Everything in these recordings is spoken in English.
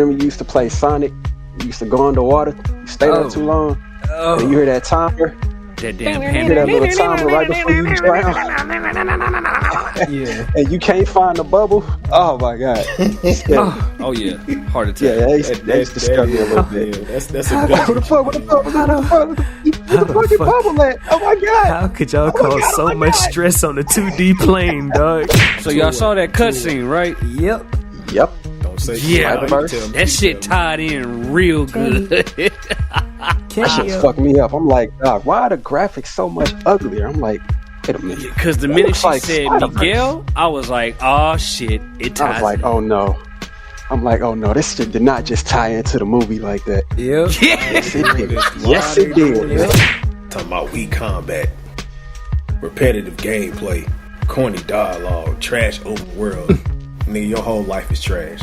Remember you used to play Sonic? You used to go underwater. You stay there too long. And you hear that timer. That damn You hear that little timer right before you drown. Yeah. And you can't find the bubble. Oh my god. Oh yeah, heart attack. Yeah, that used to scare me a little bit. Yeah, that's a good. Where the fucking bubble at? Oh my god. How could y'all cause so much stress on the 2D plane, dog? So y'all saw that cutscene, right? Yep. Don't say That shit tied in real good. That shit's fucking me up. I'm like, God, why are the graphics so much uglier? I'm like, wait a minute. Because the minute she like said Spider-Man. Miguel, I was like, oh shit, it ties I was like, in. oh no. I'm like, oh no, this shit did not just tie into the movie like that. Yep. Yes, it did. Yes, it did. Talking about weak combat, repetitive gameplay, corny dialogue, trash open world. Nigga, your whole life is trash.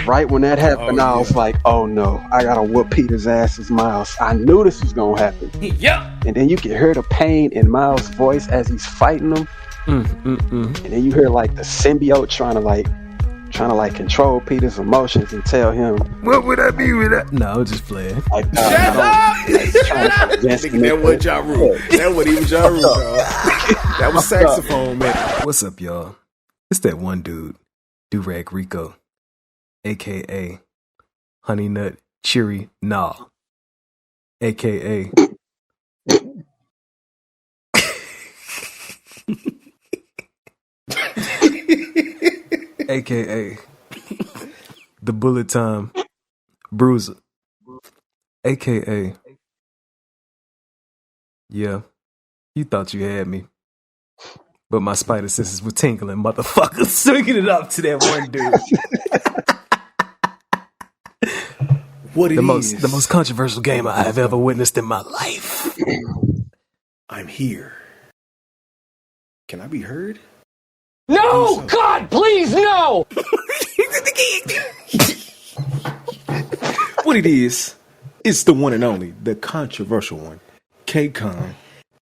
Right when that happened, I was like, oh no, I gotta whoop Peter's ass as Miles. I knew this was gonna happen. Yep. And then you can hear the pain in Miles' voice as he's fighting him. And then you hear like the symbiote trying to control Peter's emotions and tell him, What would I be with that? No, I was just playing. like, That was Ja Rule. That wasn't even Ja Rule, dog. That was saxophone, man. What's up, y'all? It's that one dude, Durag Rico, a.k.a. Honey Nut Cheery Nah, a.k.a. a.k.a. The Bullet Time Bruiser, a.k.a. Yeah, you thought you had me. But my spider senses were tingling, motherfucker. Swinging it up to that one dude. The most controversial game I have ever witnessed in my life. I'm here. Can I be heard? No! God, please, no! What it is, it's the one and only, the controversial one, K-Con,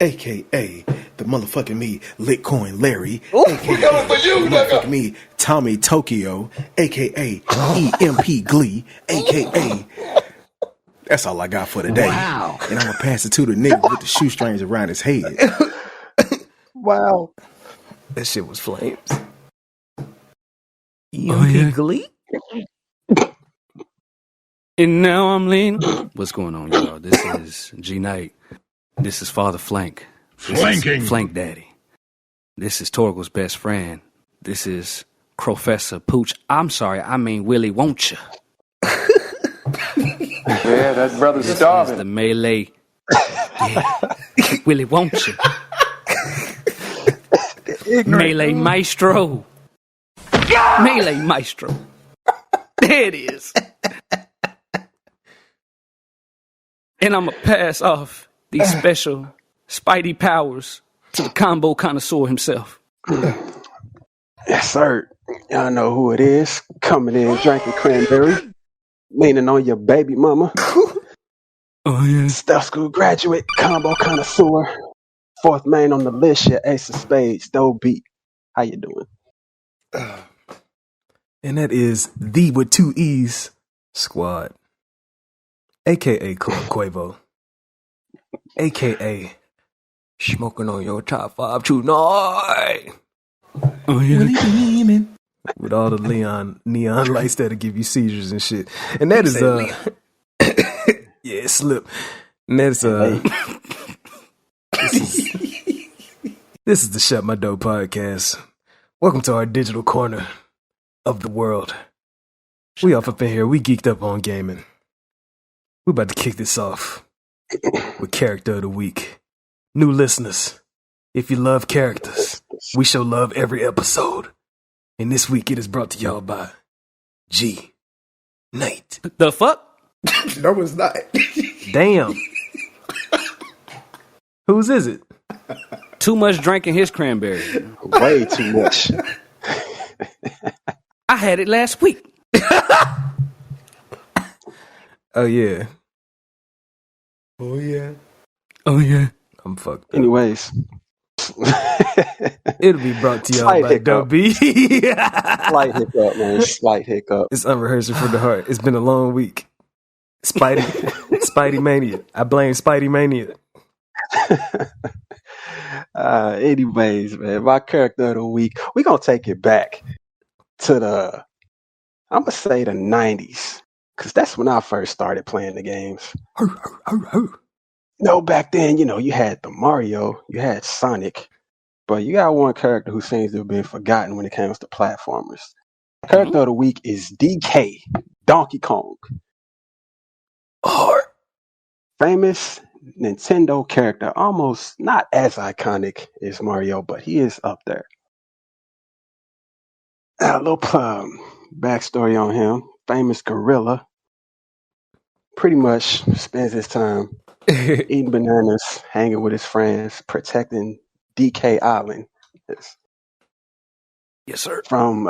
a.k.a. the motherfucking me, Litcoin Larry, a.k.a. the motherfucking me, Tommy Tokyo, a.k.a. EMP Glee, a.k.a. That's all I got for today. Wow. And I'm going to pass it to the nigga with the shoestrings around his head. wow. That shit was flames. yeah. Glee? And now I'm leaning. What's going on, y'all? This is G Knight. This is Father Flank. Flanking. Flank Daddy. This is Torgle's best friend. This is Professor Pooch. I'm sorry, I mean Willie Won't Ya. Yeah, that brother's This is starving. the melee. Yeah. Willie Won't Ya. Melee Maestro. Melee Maestro. There it is. And I'm going to pass off these special Spidey powers to the combo connoisseur himself. Yes, sir. Y'all know who it is. Coming in, drinking cranberry. Leaning on your baby mama. Oh, yeah. Stuff school graduate, combo connoisseur. Fourth main on the list, your ace of spades, dope beat. How you doing? And that is the with two E's squad. A.K.A. Club Quavo. A.K.A. Smoking on your top 5 tonight. Oh, yeah. With all the neon lights that'll give you seizures and shit. And that is yeah, it slipped. And that's this is the Shut My Dope podcast. Welcome to our digital corner of the world. We off up in here, we geeked up on gaming. We're about to kick this off with Character of the Week. New listeners, if you love characters, we show love every episode. And this week it is brought to y'all by G Knight. The fuck? No, it's not. Damn. Whose is it? Too much drinking his cranberry. Way too much. I had it last week. Oh, yeah. Oh, yeah. Oh, yeah. I'm fucked up. Anyways, It'll be brought to y'all Slight by hiccup. Dubby. Slight hiccup, man. Slight hiccup. It's unrehearsed from the heart. It's been a long week. Spidey Mania. I blame Spidey Mania. Anyways, man, my character of the week, we're going to take it back to I'm going to say the 90s, because that's when I first started playing the games. No, back then, you had the Mario, you had Sonic, but you got one character who seems to have been forgotten when it comes to platformers. Character of the week is DK, Donkey Kong. Famous Nintendo character, almost not as iconic as Mario, but he is up there. A little backstory on him. Famous gorilla. Pretty much spends his time eating bananas, hanging with his friends, protecting DK Island. Yes, sir. From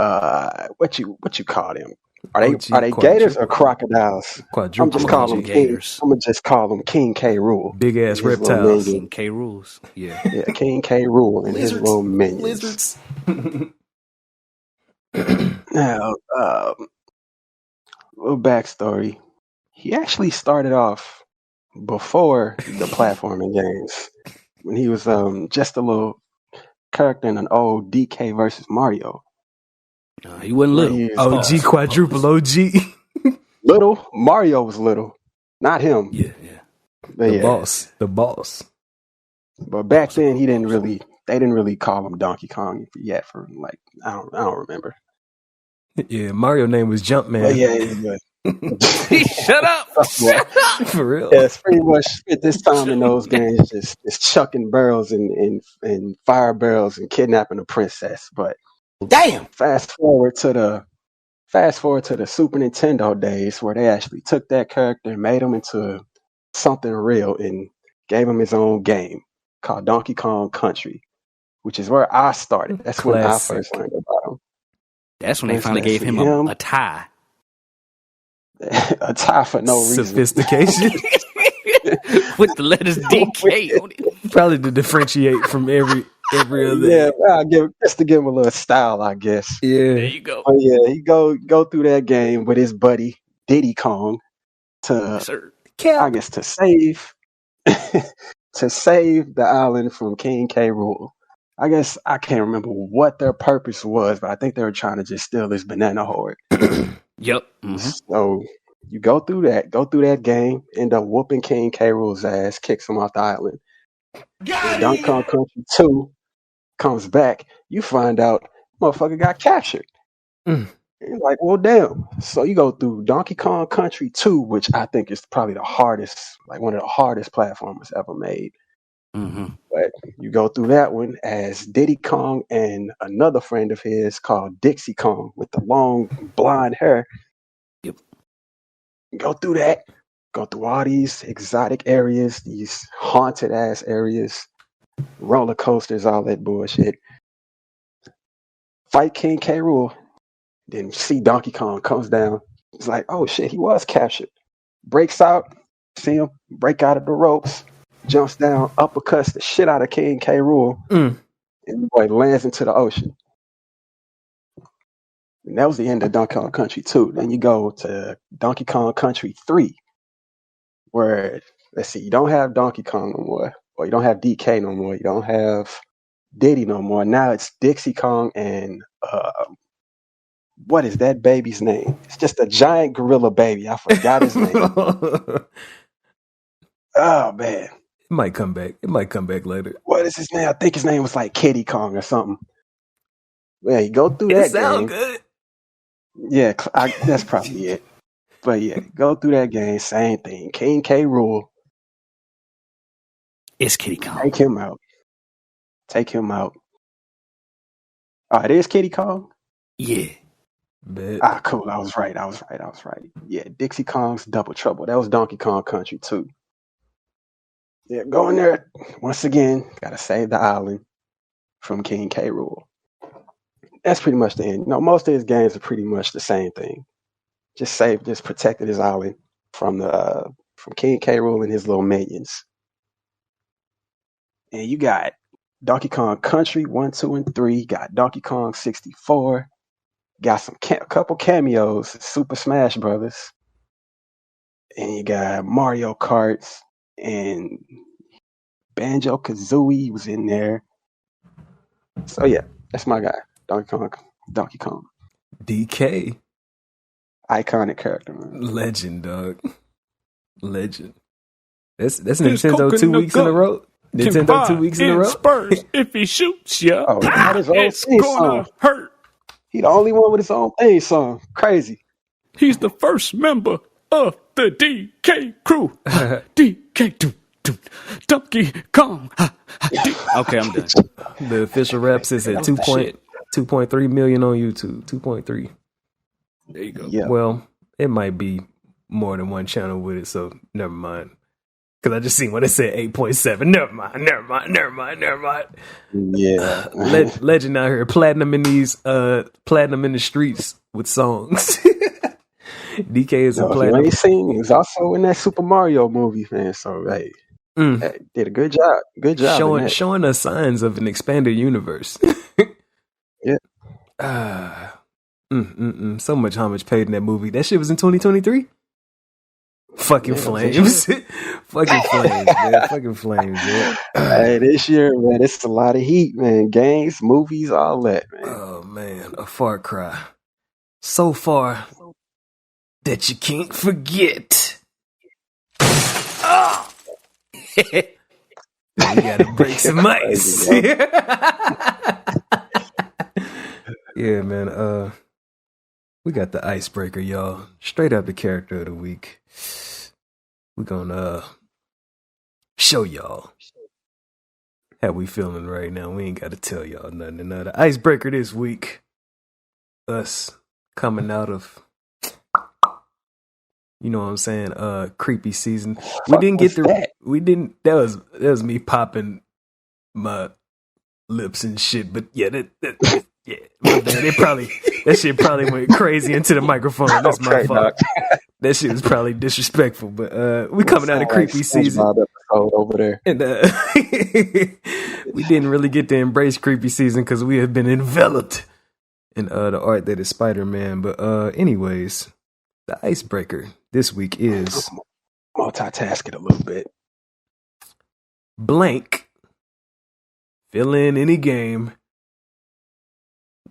what you call them? Are they gators or crocodiles? I'm just calling them gators. I'm gonna just call them King K. Rool. Big ass reptiles. King K. Rules. Yeah. Yeah, King K. Rool and his little minions. Lizards. Now, little backstory. He actually started off before the platforming games when he was just a little character in an old DK versus Mario. He wasn't little. OG, quadruple OG. Little. Mario was little. Not him. Yeah. The boss. But back then they didn't really call him Donkey Kong yet for like, I don't remember. Yeah, Mario name was Jumpman. But yeah, he's good. Shut up. For real. Yeah, it's pretty much at this time in those games just chucking barrels and fire barrels and kidnapping a princess. But Damn. Fast forward to the Super Nintendo days where they actually took that character and made him into something real and gave him his own game called Donkey Kong Country, which is where I started. That's when I first learned about him. That's when they finally gave him a tie. A tie for no reason. Sophistication. With the letters DK on it. Probably to differentiate from every other. Yeah, just to give him a little style, I guess. Yeah. There you go. Oh yeah, he go through that game with his buddy Diddy Kong to save the island from King K. Rool. I guess I can't remember what their purpose was, but I think they were trying to just steal his banana horde. Yep. Mm-hmm. So you go through that game, end up whooping King K. Rool's ass, kicks him off the island. Donkey Kong Country 2 comes back, you find out motherfucker got captured. You're like, well, damn. So you go through Donkey Kong Country 2, which I think is probably the hardest, like one of the hardest platformers ever made. Mm-hmm. But you go through that one as Diddy Kong and another friend of his called Dixie Kong with the long blonde hair. Yep. Go through that. Go through all these exotic areas, these haunted ass areas, roller coasters, all that bullshit. Fight King K. Rool. Then see Donkey Kong comes down. It's like, oh shit, he was captured. Breaks out, see him break out of the ropes, jumps down, uppercuts the shit out of King K. Rool, and the boy lands into the ocean. And that was the end of Donkey Kong Country 2. Then you go to Donkey Kong Country 3, where, let's see, you don't have Donkey Kong no more, or you don't have DK no more, you don't have Diddy no more. Now it's Dixie Kong and what is that baby's name? It's just a giant gorilla baby. I forgot his name. Oh man. It might come back later. What is his name? I think his name was like Kitty Kong or something. Yeah, you go through that It sound game. good. Yeah, that's probably it. But yeah, go through that game, same thing. King K. Rool. It's Kitty Kong. Take him out. Oh, it is Kitty Kong? Yeah. Bet. Cool. I was right. Yeah, Dixie Kong's Double Trouble. That was Donkey Kong Country 2. Yeah, go in there. Once again, gotta save the island from King K. Rool. That's pretty much the end. No, most of his games are pretty much the same thing. Just protected his island from King K. Rool and his little minions. And you got Donkey Kong Country 1, 2, and 3. Got Donkey Kong 64. Got some couple cameos, Super Smash Brothers. And you got Mario Karts and Banjo Kazooie was in there. So yeah, that's my guy, Donkey Kong. DK. Iconic character, man. Legend, dog. Legend. That's Nintendo 2 weeks in a row. Nintendo 2 weeks in a row. Spurs if he shoots you. Oh, he got his own It's theme gonna song. hurt. He the only one with his own theme song. Crazy. He's the first member of the DK crew. DK, Donkey Kong. Okay, I'm done. The official rap says at 2.3 million on YouTube. 2.3. There you go. Yeah. Well, it might be more than one channel with it, so never mind. Because I just seen when it said 8.7. Never mind. Yeah. Legend out here, platinum in the streets with songs. DK is a platinum. You ain't seen. He was also in that Super Mario movie, man. So hey, did a good job. Good job. Showing us signs of an expanded universe. Yeah. So much homage paid in that movie. That shit was in 2023. Fucking flames. Fucking flames, man. Fucking flames, man. Hey, this year, man, it's a lot of heat, man. Games, movies, all that, man. Oh man, a far cry. So far that you can't forget. Oh! You gotta break some ice. Yeah, man. We got the icebreaker, y'all. Straight up the character of the week. We're gonna show y'all how we feeling right now. We ain't gotta tell y'all nothing. The icebreaker this week, us coming out of, you know what I'm saying, creepy season. That was me popping my lips and shit, but yeah, yeah, my bad. That shit probably went crazy into the microphone. That's my fault. That shit was probably disrespectful, but we coming out of creepy season over there, and we didn't really get to embrace creepy season because we have been enveloped in the art that is Spider-Man. But anyways, the icebreaker this week is multitasking a little bit. Blank. Fill in any game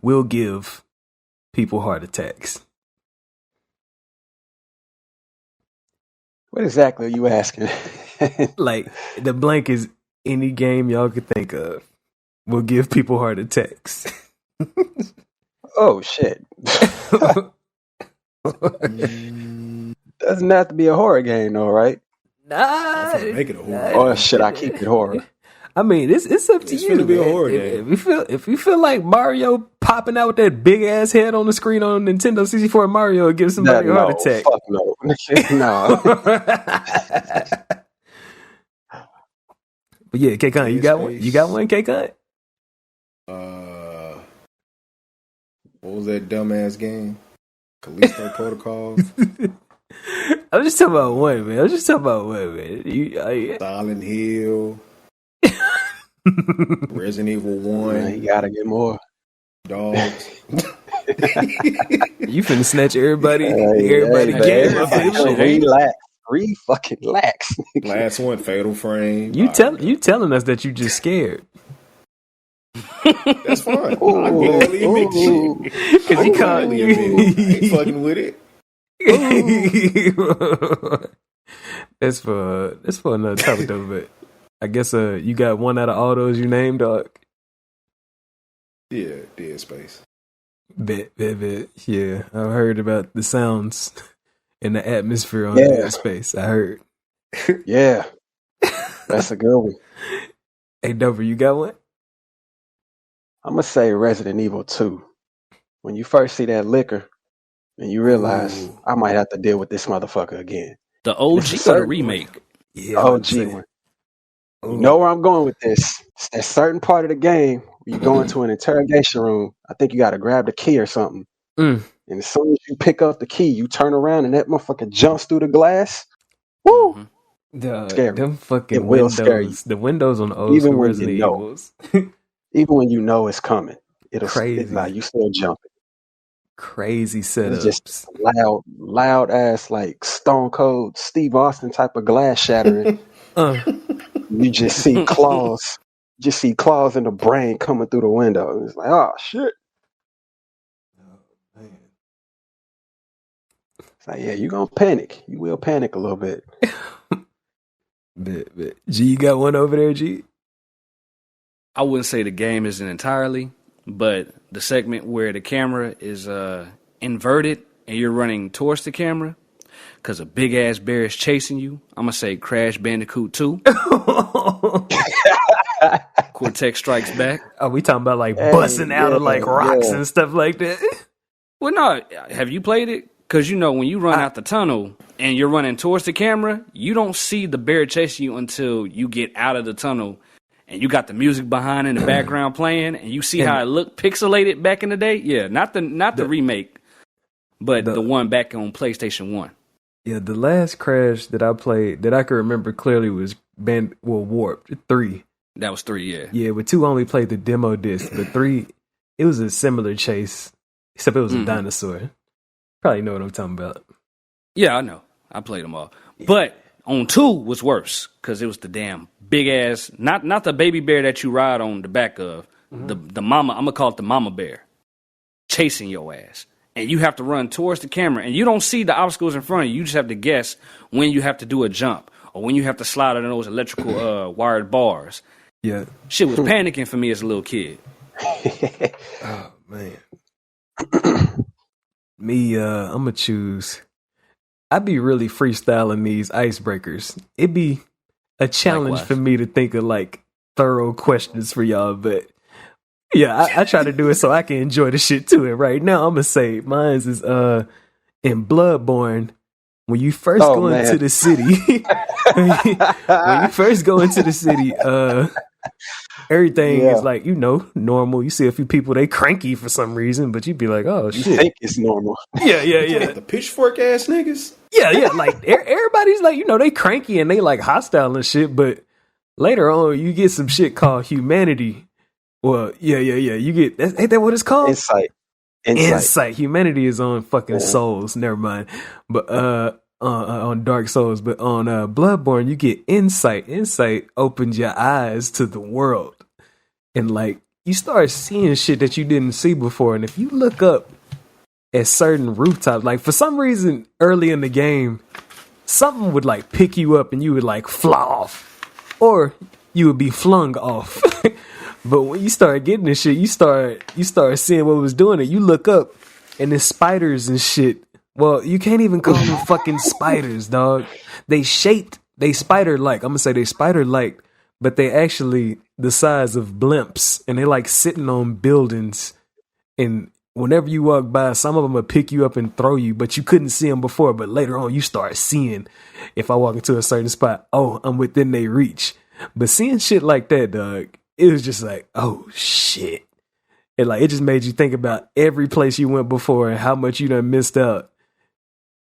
will give people heart attacks. What exactly are you asking? Like, the blank is any game y'all could think of will give people heart attacks. Oh, shit. Doesn't have to be a horror game, though, right? Nah. Make it a horror. Or should I keep it horror? I mean, it's up to you. It's gonna be a horror game. If you feel like Mario popping out with that big ass head on the screen on Nintendo 64 Mario gives somebody a heart attack. Fuck no. No. But yeah, K-Con, you got one? You got one, K-Con? What was that dumbass game? Callisto Protocol. I'm just talking about one, man. Silent Hill. Resident Evil 1. Man, you gotta get more. Dogs. You finna snatch everybody game. Relax. Last one, Fatal Frame. You telling us that you just scared. That's fine. I gladly admit shit. Because you can't. ain't fucking with it. That's for another topic though, but I guess you got one out of all those you named, dog. Yeah, Dead Space. Bet. Yeah, I've heard about the sounds and the atmosphere on Dead Space. I heard. Yeah, that's a good one. Hey, Dover, you got one? I'm gonna say Resident Evil 2. When you first see that liquor, and you realize I might have to deal with this motherfucker again. The OG or the remake? Yeah, the OG one. You know where I'm going with this. It's that certain part of the game where you go into an interrogation room. I think you got to grab the key or something. And as soon as you pick up the key, you turn around and that motherfucker jumps through the glass. Woo! Scary. Them fucking It will scare you. windows. The windows on the old Even school when Resident you know. Evils. Even when you know it's coming. It's Crazy. like you still jumping. Crazy It's just setups. loud ass, like Stone Cold Steve Austin type of glass shattering. You just see claws. Just see claws in the brain coming through the window. It's like, oh shit. Man. It's like, yeah, you gonna panic. You will panic a little bit. Bit. G, you got one over there, G? I wouldn't say the game isn't entirely, but the segment where the camera is inverted and you're running towards the camera because a big ass bear is chasing you, I'm gonna say Crash Bandicoot 2. Cortex Strikes Back. Oh, we talking about like busting out of like rocks and stuff like that? Well, no, have you played it? Because, when you run out the tunnel and you're running towards the camera, you don't see the bear chasing you until you get out of the tunnel and you got the music behind in the background playing and you see how it looked pixelated back in the day. Yeah, not the remake, but the one back on PlayStation 1. Yeah, the last Crash that I played that I can remember clearly was Warped 3. That was 3, yeah. Yeah, but 2 only played the demo disc, but 3, it was a similar chase, except it was a dinosaur. Probably know what I'm talking about. Yeah, I know. I played them all. But on 2 was worse because it was the damn big ass, not the baby bear that you ride on the back of, the mama, I'm going to call it the mama bear, chasing your ass. And you have to run towards the camera and you don't see the obstacles in front of you. You just have to guess when you have to do a jump or when you have to slide on those electrical wired bars. Yeah. Shit was panicking for me as a little kid. Oh, man. Me, I'm going to choose. I'd be really freestyling these icebreakers. It'd be a challenge for me to think of like thorough questions for y'all, but yeah, I try to do it so I can enjoy the shit too. And right now, I'm going to say mine's is in Bloodborne. When you first go into the city, everything is like, normal. You see a few people, they cranky for some reason, but you'd be like, oh, shit. You think it's normal. Yeah. Like the pitchfork ass niggas? Yeah. Like, everybody's like, they cranky and they like hostile and shit, but later on, you get some shit called humanity. Well, yeah. You get, ain't that what it's called? Insight. Humanity is on fucking Souls. Never mind. But on Dark Souls. But on Bloodborne, you get insight. Insight opens your eyes to the world, and like you start seeing shit that you didn't see before. And if you look up at certain rooftops, like for some reason early in the game, something would like pick you up and you would like fly off, or you would be flung off. But when you start getting this shit, you start seeing what was doing it. You look up and there's spiders and shit. Well, you can't even call them fucking spiders, dog. They spider-like. I'm gonna say they spider-like, but they actually the size of blimps, and they like sitting on buildings. And whenever you walk by, some of them will pick you up and throw you, but you couldn't see them before. But later on, you start seeing. If I walk into a certain spot, oh, I'm within their reach. But seeing shit like that, dog, it was just like, oh shit. And like it just made you think about every place you went before and how much you done missed out.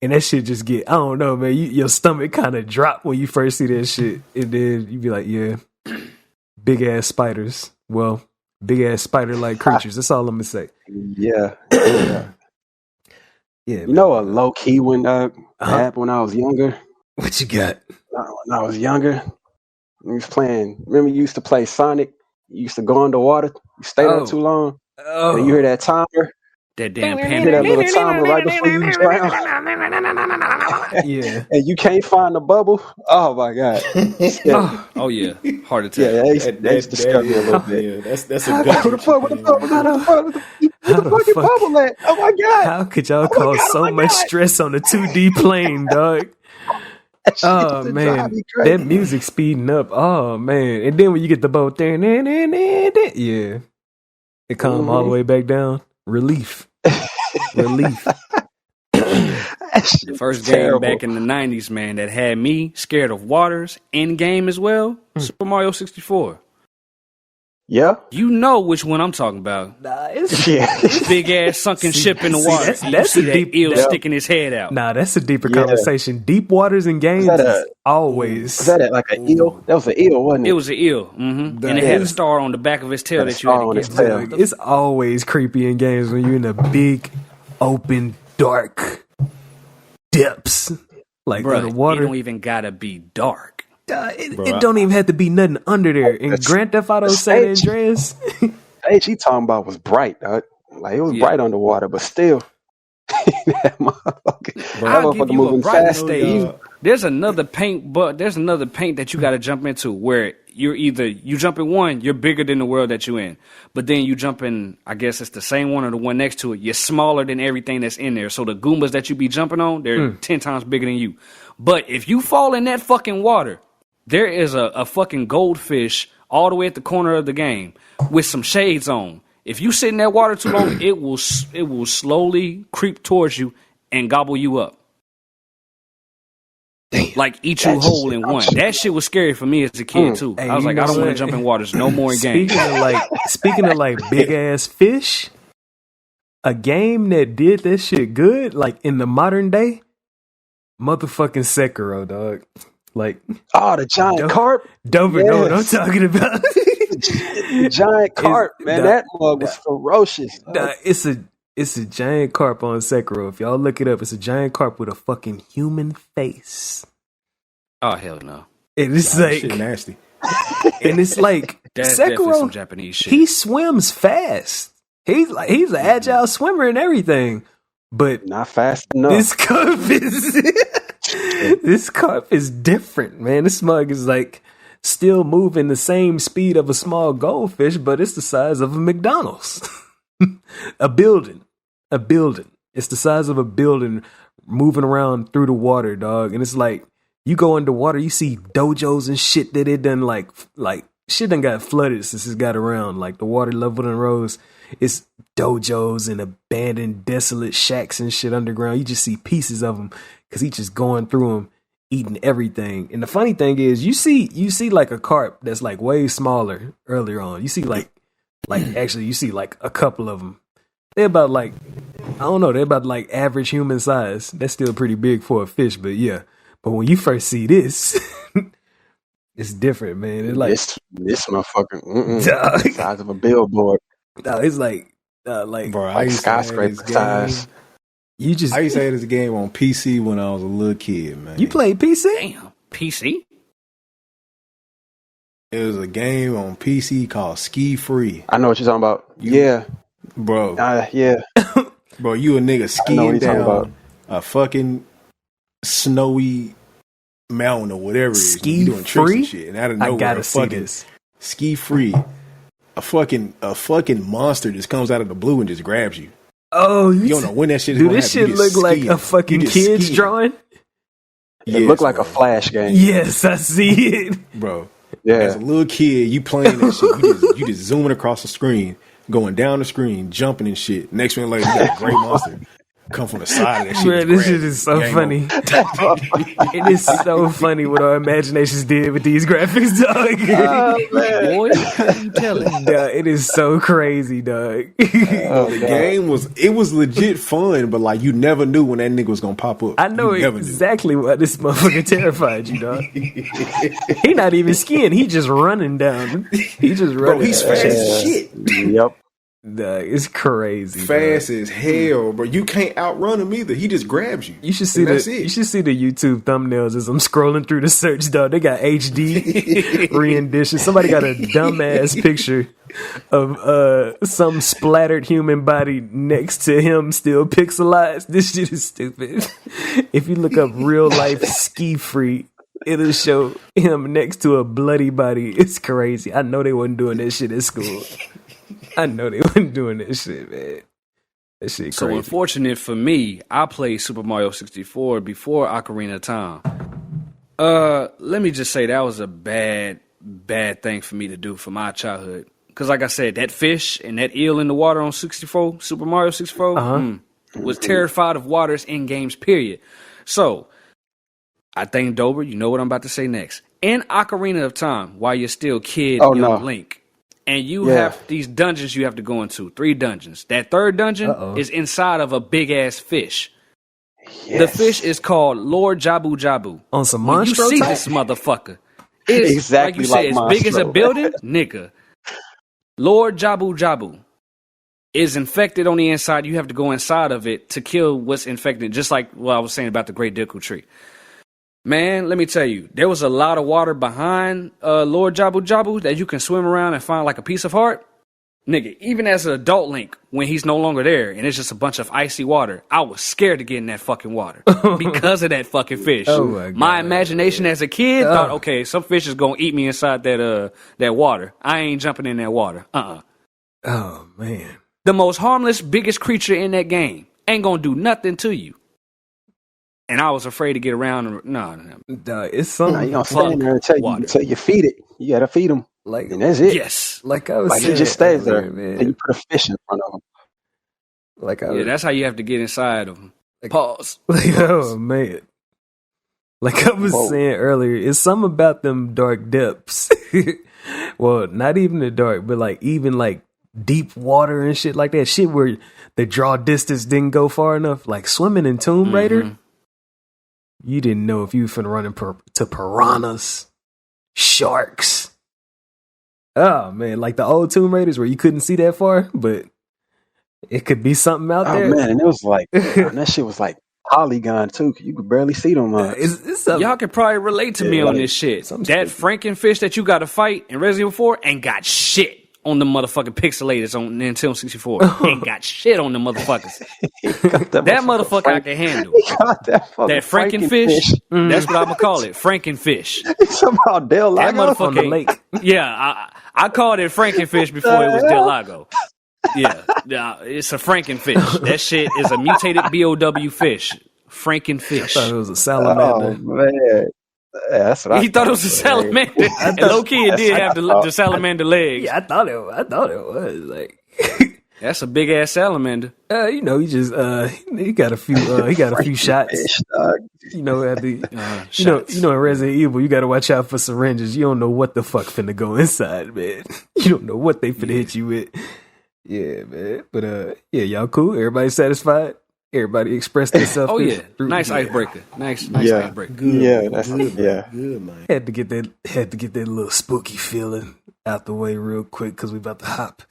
And that shit just get, I don't know, man, your stomach kind of drop when you first see that shit. And then you be like, yeah, big ass spiders. Well, big ass spider like creatures. That's all I'm gonna say. Yeah. Yeah. You know a low key one happened when I was younger? What you got? When I was younger, we was playing. Remember, you used to play Sonic. You used to go underwater. You stay there too long. And you hear that timer. That damn You hear that little timer right before you drown. Yeah. And you can't find the bubble. Oh my god. Oh yeah. Heart attack. Yeah, that used to scare me a little bit. Yeah, that's a What good the fuck? What the fucking bubble at? Oh my god. How could y'all cause so much stress on a 2D plane, dog? Oh man, that music speeding up. Oh man, and then when you get the boat there, yeah, it come all the way back down. Relief. The first game back in the 90s, man, that had me scared of waters in game as well. Super Mario 64. Yeah. You know which one I'm talking about. Nah, it's Yeah. Big ass sunken ship in the water. that's You see a that deep- eel yeah. sticking his head out. Nah, that's a deeper Yeah. conversation. Deep waters and games that is a- always. Was that like an eel? That was an eel, wasn't it? It was an eel, and it had a star on the back of his tail Had a that you had star on to his get. tail. Dog, it's always creepy in games when you're in the big, open, dark depths, like Bruh, underwater. it don't even gotta be dark. It don't even have to be nothing under there. In Grand Theft Auto the San stage. Andreas, Stage he talking about was bright, dog. Like it was Yeah. bright underwater, but still, that motherfucker, I'll give you a bright fast. stage. There's another paint that you got to jump into where you jump in one, you're bigger than the world that you're in, but then you jump in. I guess it's the same one or the one next to it. You're smaller than everything that's in there, so the Goombas that you be jumping on, they're 10 times bigger than you. But if you fall in that fucking water, there is a fucking goldfish all the way at the corner of the game with some shades on. If you sit in that water too long, it will slowly creep towards you and gobble you up. Like eat you whole in one. That shit was scary for me as a kid too. Hey, I was you like, know I don't want to what? jump in waters no more in games. Speaking of like big ass fish, a game that did that shit good, like in the modern day, motherfucking Sekiro, dog. Like, Oh, the giant carp. Dover know what I'm Yes. talking about. The giant carp, man. the- That mug was ferocious. Nah, it's a giant carp on Sekiro. If y'all look it up, it's a giant carp with a fucking human face. Oh hell no. And it's That like, shit nasty. and it's like That's definitely some Sekiro. Japanese shit. He swims fast. He's an agile swimmer and everything. But Not fast enough. this carp is this carp is different, man. This mug is like still moving the same speed of a small goldfish, but it's the size of a McDonald's. a building. It's the size of a building moving around through the water, dog. And it's like you go underwater, you see dojos and shit that it done like shit done got flooded since it got around. Like the water level done rose. It's dojos and abandoned, desolate shacks and shit underground. You just see pieces of them because he's just going through them, eating everything. And the funny thing is, you see like a carp that's like way smaller earlier on. You see like actually you see like a couple of them. They're about like, I don't know, they're about like average human size. That's still pretty big for a fish, but yeah. But when you first see this, it's different, man. It's like this motherfucker, Dog. the size of a billboard, no, it's like Bro, I like used to have skyscraper this game. size. you just I used to have this game on PC when I was a little kid, man. you played PC. Damn. PC? It was a game on PC called Ski Free. I know what you're talking about. Yeah, Bro, yeah. bro, you a nigga I know what skiing you're talking about. down a fucking snowy mountain or whatever it is. Ski You doing tricks Free? and shit. And out of I nowhere, gotta a see fucking this. Ski Free. A fucking monster just comes out of the blue and just grabs you. Oh, You don't know when that shit is do gonna this happen. shit You just look like skiing. a fucking You just kid's skiing. drawing? It Yes, looked like bro. a Flash game. Yes, I see it. Bro. Yeah. As a little kid, you playing that shit. You just zooming across the screen, going down the screen, jumping and shit. Next minute later, you got a gray monster come from the side of that shit. Man, just this grab shit you. is so Game funny. It is so funny what our imaginations did with these graphics, dog. Boy, what are you telling? Dog, it is so crazy, dog. The game was legit fun, but like you never knew when that nigga was gonna pop up. I know You never knew. exactly why this motherfucker terrified you, dog. He not even skiing. He just running down. He just running. Bro, he's fast as shit. Yep. Dog, it's crazy. Fast as hell, bro. You can't outrun him either. He just grabs you. You should see And that's the it. you should see the YouTube thumbnails as I'm scrolling through the search, dog. They got HD rendition. Somebody got a dumbass picture of some splattered human body next to him still pixelized. This shit is stupid. If you look up real life Ski Free, it'll show him next to a bloody body. It's crazy. I know they wasn't doing that shit at school. I know they wasn't doing that shit, man. That shit So crazy. unfortunate for me, I played Super Mario 64 before Ocarina of Time. Let me just say that was a bad thing for me to do for my childhood. Because like I said, that fish and that eel in the water on 64, Super Mario 64, was terrified of waters in games, period. So, I think, Dober, you know what I'm about to say next. In Ocarina of Time, while you're still kid, Oh, young no. Link, and you have these dungeons you have to go into. 3 dungeons. That third dungeon is inside of a big ass fish. Yes. The fish is called Lord Jabu Jabu. On some When monstro you see type? this motherfucker, it's exactly like you said, as big as a Monstro. building, nigga. Lord Jabu Jabu is infected on the inside. You have to go inside of it to kill what's infected. Just like what I was saying about the Great Deku Tree. Man, let me tell you, there was a lot of water behind Lord Jabu Jabu that you can swim around and find like a piece of heart. Nigga, even as an adult Link, when he's no longer there and it's just a bunch of icy water, I was scared to get in that fucking water because of that fucking fish. Oh my imagination as a kid thought, okay, some fish is gonna eat me inside that water. I ain't jumping in that water. Oh man. The most harmless, biggest creature in that game ain't gonna do nothing to you. And I was afraid to get around. No. It's something. You gonna stand there until you feed it. You gotta feed them. Like, and that's it. Yes. Like I was like saying, it just stays there. man. And you put a fish in front of them. Yeah, that's how you have to get inside of them. Like, pause. Like, oh man. Like I was saying earlier, it's something about them dark depths. Well, not even the dark, but like even like deep water and shit like that. Shit where the draw distance didn't go far enough. Like swimming in Tomb Raider. You didn't know if you were finna run into piranhas, sharks. Oh man, like the old Tomb Raiders where you couldn't see that far, but it could be something out there. Oh man, and it was like that shit was like polygon too. You could barely see them. It's y'all can probably relate to me on this shit. That Frankenfish that you got to fight in Resident Evil 4 ain't got shit on the motherfucking pixelators on Nintendo 64. Ain't got shit on the motherfuckers. that motherfucker I can handle. That Frankenfish, that's what I'm gonna call it. Frankenfish. Somehow Del Lago that motherfucker on the lake. Yeah, I called it Frankenfish before it was Del Lago. Yeah, it's a Frankenfish. That shit is a mutated BOW fish. Frankenfish. I thought it was a salamander. Oh man. Yeah, that's what he thought it was a salamander. And low key, it did have the salamander legs. Yeah, I thought it was like that's a big ass salamander. He just he got a few shots. You know, at the in Resident Evil, you got to watch out for syringes. You don't know what the fuck finna go inside, man. You don't know what they finna hit you with. Yeah, man. But yeah, y'all cool. Everybody satisfied. Everybody expressed themselves. Oh yeah, nice icebreaker. Nice icebreaker. Good. Good, man. Had to get that little spooky feeling out the way real quick because we about to hop.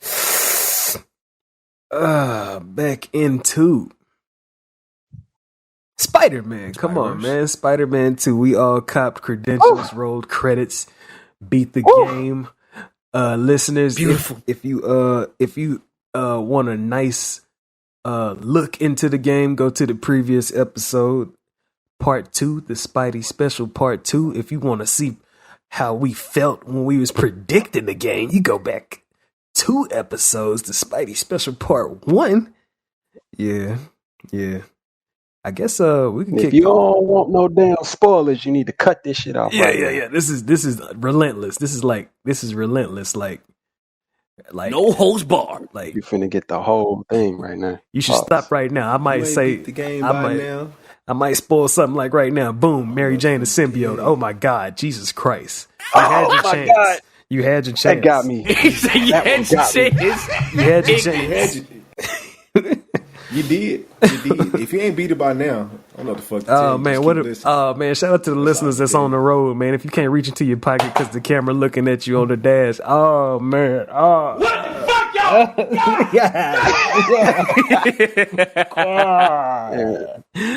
Back into Spider-Man. Come on, man. Spider-Man 2. We all copped credentials, rolled credits, beat the game. Listeners, beautiful. If you want a nice look into the game, go to the previous episode, part 2, the Spidey special part 2. If you want to see how we felt when we was predicting the game, you go back 2 episodes, the Spidey special part 1. Yeah. I guess we can. If you don't want no damn spoilers, you need to cut this shit off. Yeah. This is relentless. This is relentless. Like no holds barred. Like you finna get the whole thing right now. You should stop right now. I might say the game I might spoil something like right now. Boom, Mary Jane the symbiote. Oh my God, Jesus Christ! You had your chance. God. You had your chance. That got me. You had your chance. You had your chance. You did. If you ain't beat it by now, I don't know what the fuck to tell you. Man, shout out to the listeners that's on the road, man. If you can't reach into your pocket because the camera looking at you on the dash, oh man, What the fuck, y'all? Yeah.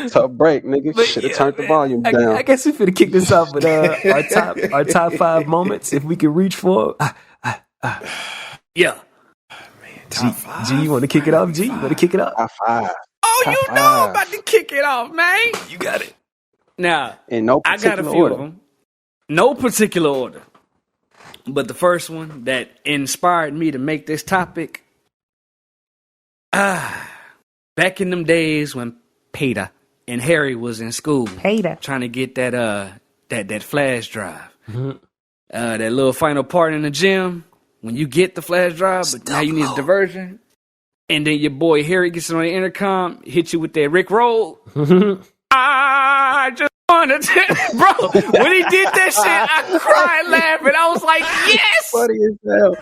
Tough break, nigga. Should have turned the volume down. I guess we finna kick this off with our top 5 moments if we can reach for. Yeah. G, you want to kick it off? G, you want to kick it off? Top 5. Oh, you know I'm about to kick it off, man. You got it. Now, in no I got a few of them. No particular order. But the first one that inspired me to make this topic, back in them days when Peter and Harry was in school, trying to get that flash drive, that little final part in the gym. When you get the flash drive, but now you need a diversion, and then your boy Harry gets on the intercom, hit you with that Rick roll. I just wanted to, bro. When he did that shit, I cried laughing. I was like, yes. Funny as hell.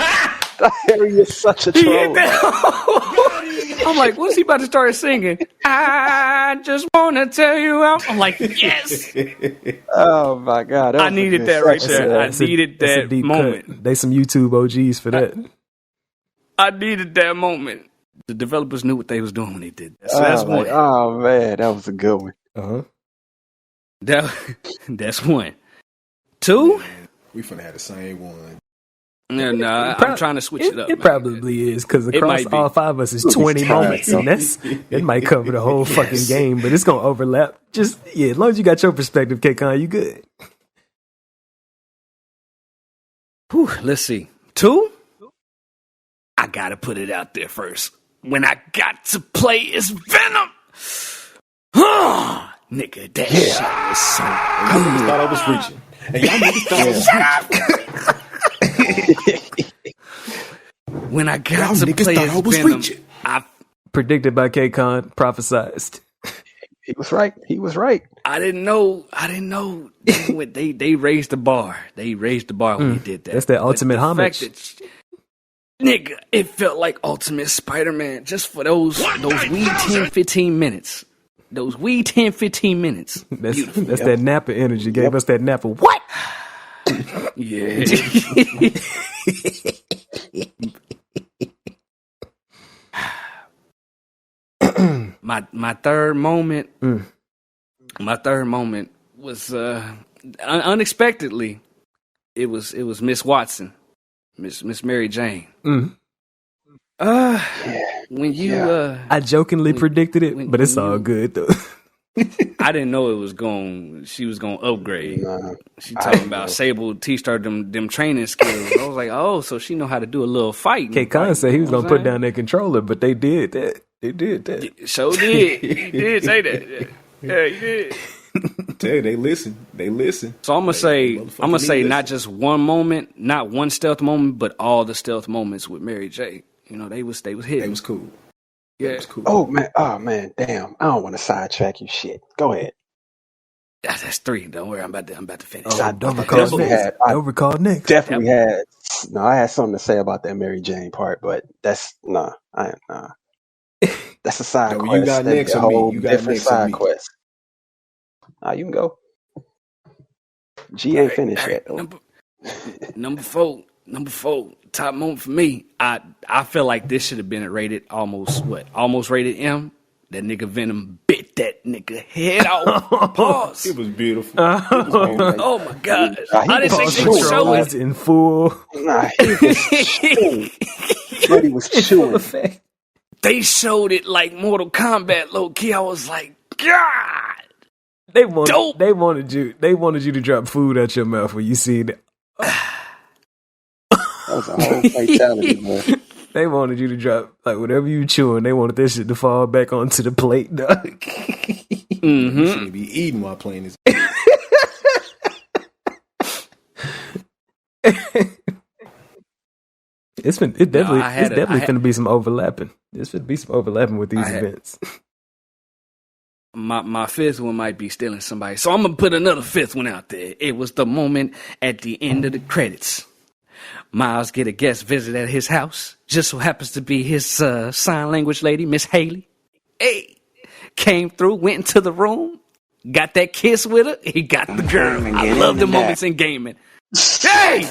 Harry is such a He hit troll. that. I'm like, what's he about to start singing? I just want to tell you out. I'm like, yes. Oh my God. I needed that right there. I needed that moment. Cut. They some YouTube OGs for that. I needed that moment. The developers knew what they was doing when they did that. So that's one. Oh man, that was a good one. That's one. Two? Man, we finna have the same one. No, I'm trying to switch it up. It probably is, because across all 5 of us is 20 moments, and it might cover the whole fucking game, but it's gonna overlap. Just as long as you got your perspective, K-Con, you good. Whew, let's see. 2? I gotta put it out there first. When I got to play as Venom, nigga, that shit was so Y'all niggas thought I was reaching. And y'all niggas thought I was reaching. When I got to play as Venom, I predicted by K-Con, prophesized. He was right. He was right. I didn't know. They raised the bar. They raised the bar when he did that. That's that ultimate homage. Nigga, it felt like Ultimate Spider-Man just for those wee 10, 15 minutes. Those wee 10, 15 minutes. That's that Nappa energy. Gave us that Nappa. What? Yeah. My third moment. My third moment was unexpectedly. It was Miss Watson. Miss Mary Jane. Mm. When you I jokingly predicted it, but it's all good though. I didn't know she was gonna upgrade. She talking about Sable teach her them training skills. I was like, oh, so she know how to do a little fight. K-Con said he was gonna put down their controller, but they did that. They did that. So did. He did say that. Yeah, he did. Tell you, they listen. So I'm gonna say not just one moment, not one stealth moment, but all the stealth moments with Mary J. You know, they was hitting. They was cool. Yeah. It was cool. Oh man, damn. I don't want to sidetrack you shit. Go ahead. That's 3. Don't worry, I'm about to finish. Don't recall next. Definitely had. No, I had something to say about that Mary Jane part, but that's That's a side quest. You got next a on me. whole You got different next on side me. quest. You can go. G ain't finished yet. Number four, top moment for me. I feel like this should have been rated almost rated M. That nigga Venom bit that nigga head off. Pause. It was beautiful. Oh my god! I didn't think they would show it in full. Nah, he was chewing. They showed it like Mortal Kombat low key. I was like, God. They wanted you to drop food out your mouth when you see that. That was a whole fatality, man. They wanted you to drop like whatever you chewing. They wanted that shit to fall back onto the plate, dog. You shouldn't be eating while playing this. It's definitely going to be some overlapping. There's going to be some overlapping with these events. My fifth one might be stealing somebody, so I'm gonna put another fifth one out there. It was the moment at the end of the credits. Miles get a guest visit at his house. Just so happens to be his sign language lady, Miss Haley. Hey, came through, went into the room, got that kiss with her. He got the girl. I love the moments in gaming. Hey!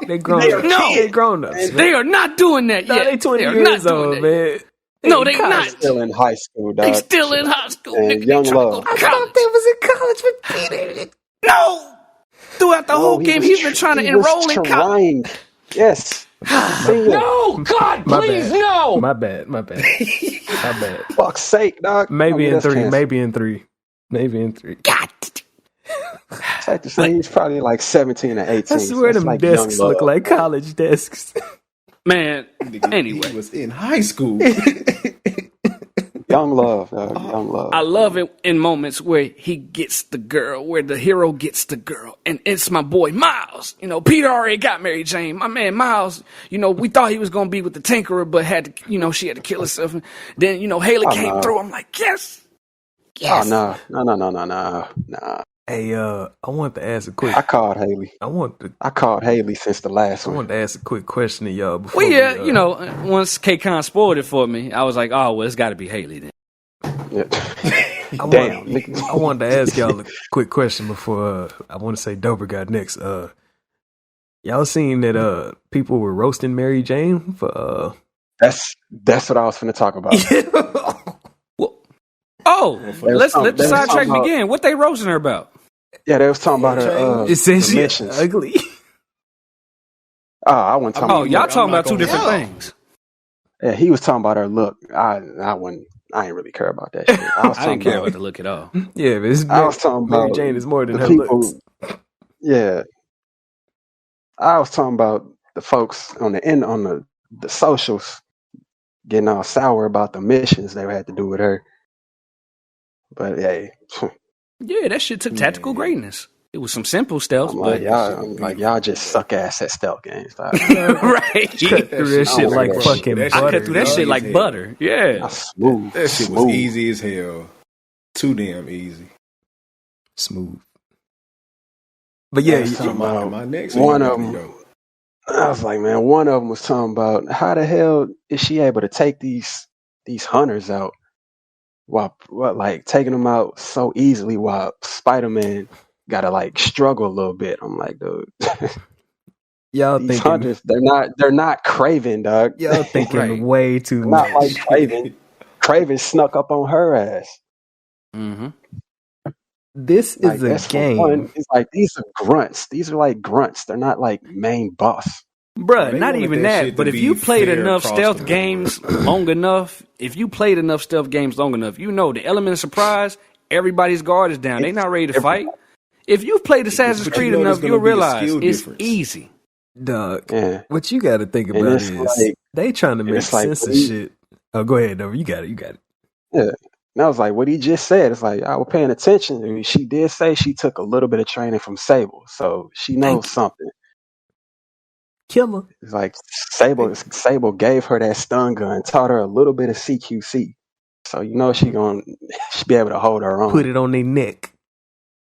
They grown ups. No, they grown ups. They are not doing that yet. They 20 years old, man. No, they not. Still in high school, dog. They still in high school. And Nigga, young love. I thought they was in college with Peter. No! Throughout the whole game, he's been trying to enroll in college. Yes. No, God, please, no. My bad. Fuck's sake, dog. Maybe in 3. God. Safe to say he's probably like 17 or 18. I swear them like desks look like college desks. Man, anyway. He was in high school. Young love, young love. I love it in moments where he gets the girl, where the hero gets the girl. And it's my boy, Miles. You know, Peter already got Mary Jane. My man, Miles, you know, we thought he was going to be with the Tinkerer, but had to, you know, she had to kill herself. And then, you know, Haley came through. I'm like, yes. Oh, no. Hey, I wanted to ask a quick. I called Haley. I called Haley since the last one. I wanted to ask a quick question to y'all before. Well, yeah, you know, once K-Con spoiled it for me, I was like, oh, well, it's got to be Haley then. Yeah. I wanted to ask y'all a quick question before I want to say Dober got next. Y'all seen that people were roasting Mary Jane for That's what I was finna talk about. Let the sidetrack begin. What they roasting her about? Yeah, they was talking about her. It says she's ugly. Oh, I wasn't talking. Oh, y'all talking about two different things. Yeah, he was talking about her look. I ain't really care about that shit. I didn't care about the look at all. Yeah, but I was talking Mary about Jane is more than the her people. looks. Yeah, I was talking about the folks on the socials getting all sour about the missions they had to do with her. But hey, yeah, that shit took tactical greatness. It was some simple stealth, I'm but y'all just suck ass at stealth games. right? Cut through that shit like fucking butter. I cut through that shit like butter. Yeah, smooth. That shit was easy as hell. Too damn easy. Smooth. But yeah, my next one of them. I was like, man, one of them was talking about how the hell is she able to take these hunters out while like taking them out so easily while Spiderman gotta like struggle a little bit. I'm like, dude, y'all these thinking hunters, they're not Craven, dog. Y'all thinking way too much. Not like Craven. Craven snuck up on her ass. Mm-hmm. This is a game. It's like these are grunts. These are like grunts. They're not like main boss. Bruh, not even that. But if you played enough stealth games long enough, you know the element of surprise, everybody's guard is down. They're not ready to fight. If you've played Assassin's Creed enough, you'll realize it's easy. Dog, what you got to think about is like, they trying to make sense of shit. Oh, go ahead, Dover. You got it. Yeah. And I was like, what he just said. It's like, I was paying attention. I mean, she did say she took a little bit of training from Sable. So she knows something. Killer. It's like Sable gave her that stun gun, taught her a little bit of CQC. So you know she be able to hold her own. Put it on their neck.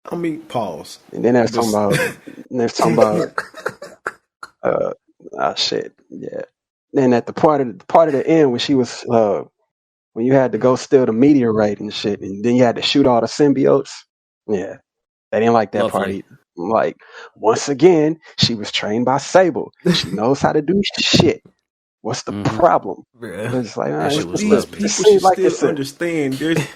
I mean, pause. And then there's talking about shit. Yeah. Then at the part of the end when she was when you had to go steal the meteorite and shit, and then you had to shoot all the symbiotes. Yeah. They didn't like that part either. Like, once again, she was trained by Sable. She knows how to do shit. What's the problem? It's like, these people should like still understand there's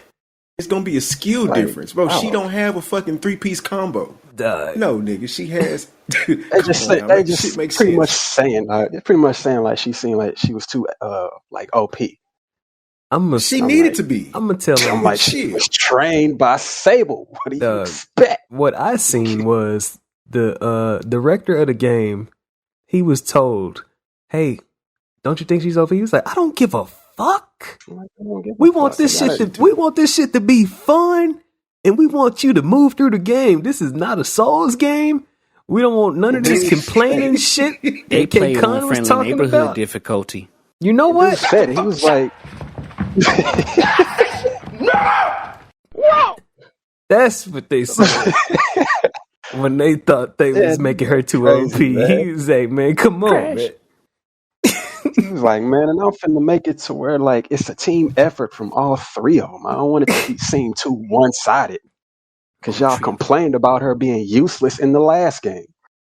gonna be a skill difference, bro. She don't have a fucking 3-piece combo. No, nigga, she has. They just pretty much saying like she seemed like she was too like OP. She needed to be. I'm gonna tell her. I'm like, she was trained by Sable. What do you expect? What I seen was the director of the game. He was told, "Hey, don't you think she's OP?" He was like, "I don't give a fuck. We want this shit to be fun, and we want you to move through the game. This is not a Souls game. We don't want none of this complaining shit." They play on friendly neighborhood difficulty. You know what? He was like. No! That's what they said when they thought they was making her too OP. He was like, "Man, come on, man." He was like, "Man, and I'm finna make it to where like it's a team effort from all three of them. I don't want it to seem too one-sided because y'all complained about her being useless in the last game.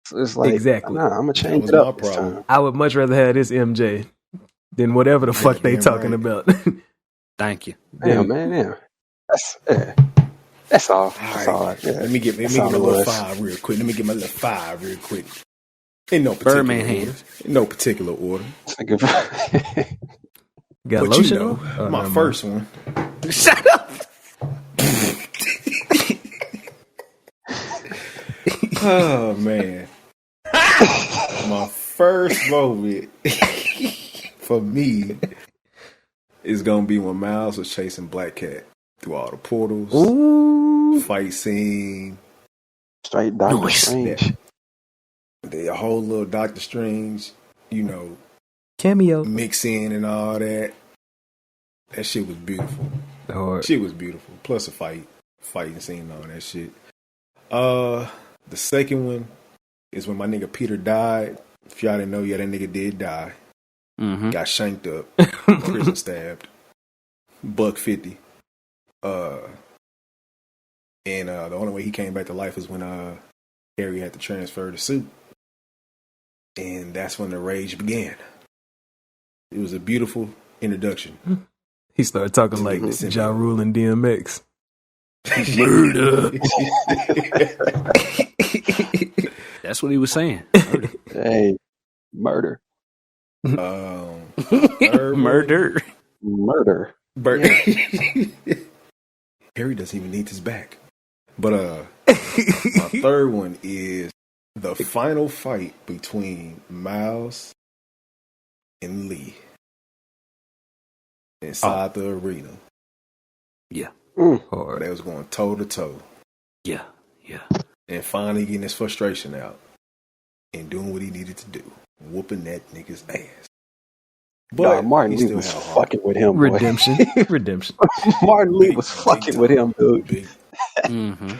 So it's like, exactly. Nah, I'm gonna change it up this time. I would much rather have this MJ than whatever the fuck they talking about." Thank you. Damn, man. Yeah. That's all. That's all. Yeah. Let me get my little 5 real quick. In no particular Birdman order. hands. In no particular order. Got but lotion? You know, my first one. Shut up. Oh man. My first moment for me is gonna be when Miles was chasing Black Cat through all the portals. Ooh. Fight scene. Straight Doctor Strange. The whole little Doctor Strange, you know, cameo mix in and all that. That shit was beautiful. Hard. Shit was beautiful. Plus a fighting scene and all that shit. The second one is when my nigga Peter died. If y'all didn't know, that nigga did die. Mm-hmm. Got shanked up, prison stabbed, $150. And the only way he came back to life is when Harry had to transfer the suit, and that's when the rage began. It was a beautiful introduction. He started talking like Ja Rule and DMX. Murder. That's what he was saying. Murder. Hey, murder. Murder. Murder. Yeah. Harry doesn't even need his back. But my third one is the final fight between Miles and Lee inside the arena. Yeah. Hard. They was going toe to toe. Yeah. Yeah. And finally getting his frustration out and doing what he needed to do, whooping that nigga's ass. But Martin Lee was fucking with him. Redemption. Redemption. Martin Lee was fucking with him, dude. Mm-hmm.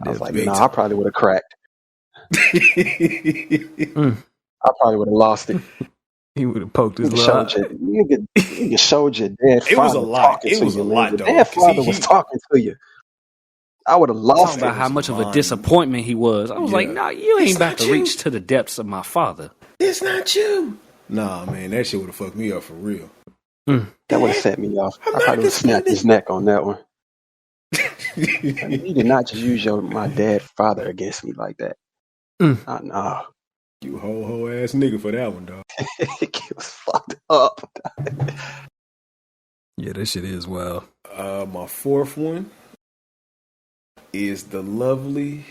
I was like, I probably would have cracked. I probably would have lost it. He would have poked his eye. Nigga showed your dead father. It was a lot. It was a lot, though. Your dead father was talking to you. I would have lost it. About how much of a disappointment he was. I was like, nah, you ain't about to reach to the depths of my father. It's not you. Nah, man, that shit would have fucked me up for real. That would have set me off. I probably would have snapped his neck on that one. You did not just use my dead father against me like that. Nah. You ho ass nigga for that one, dog. He was fucked up. Yeah, that shit is wild. My fourth one is the lovely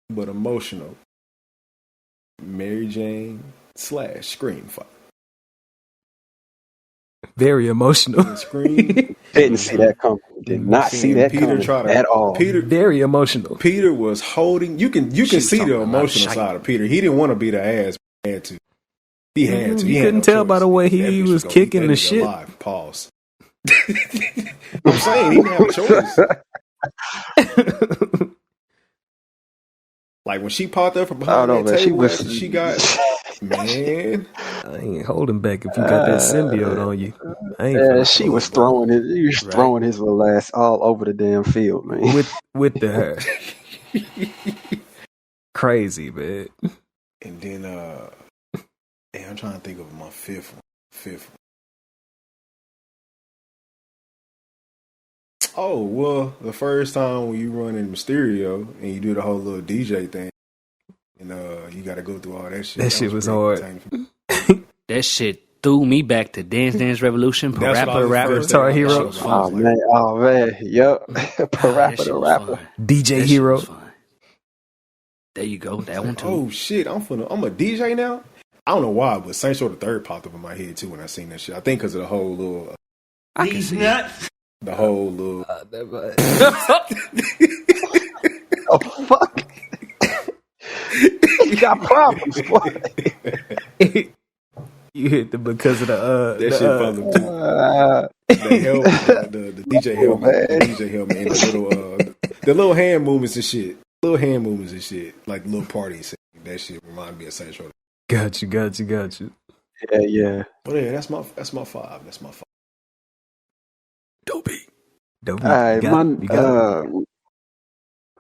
but emotional Mary Jane / Scream fight. Very emotional. Scream. Didn't see that coming. Did not see that coming at all. Very emotional. Peter was holding. You can see the emotional side of Peter. He didn't want to beat her ass, but he had to. He had to. You couldn't tell by the way he was kicking the shit. Alive. Pause. I'm saying he didn't have a choice. Like when she popped up from behind that table, she got man. I ain't holding back if you got that symbiote on you. She was throwing it. He was throwing his little ass all over the damn field, man. With the hair. Crazy, man. And then I'm trying to think of my fifth one. Oh, well, the first time when you run in Mysterio and you do the whole little DJ thing, and you got to go through all that shit. That shit was hard. That shit threw me back to Dance Revolution, Parappa Guitar Hero. Oh man, yep. Parappa the Rapper. DJ Hero. There you go, that one too. Oh shit, I'm a DJ now? I don't know why, but Saints Row the Third popped up in my head too when I seen that shit. I think because of the whole little... These nuts! The whole little... Oh, fuck. You got problems, boy. You hit them because of the... that shit bothered too. The helmet, the DJ helmet. The DJ helmet and the little hand movements and shit. Like little parties. That shit remind me of Saints Row. Got you. Yeah. But yeah, that's my five. Dopey. All right,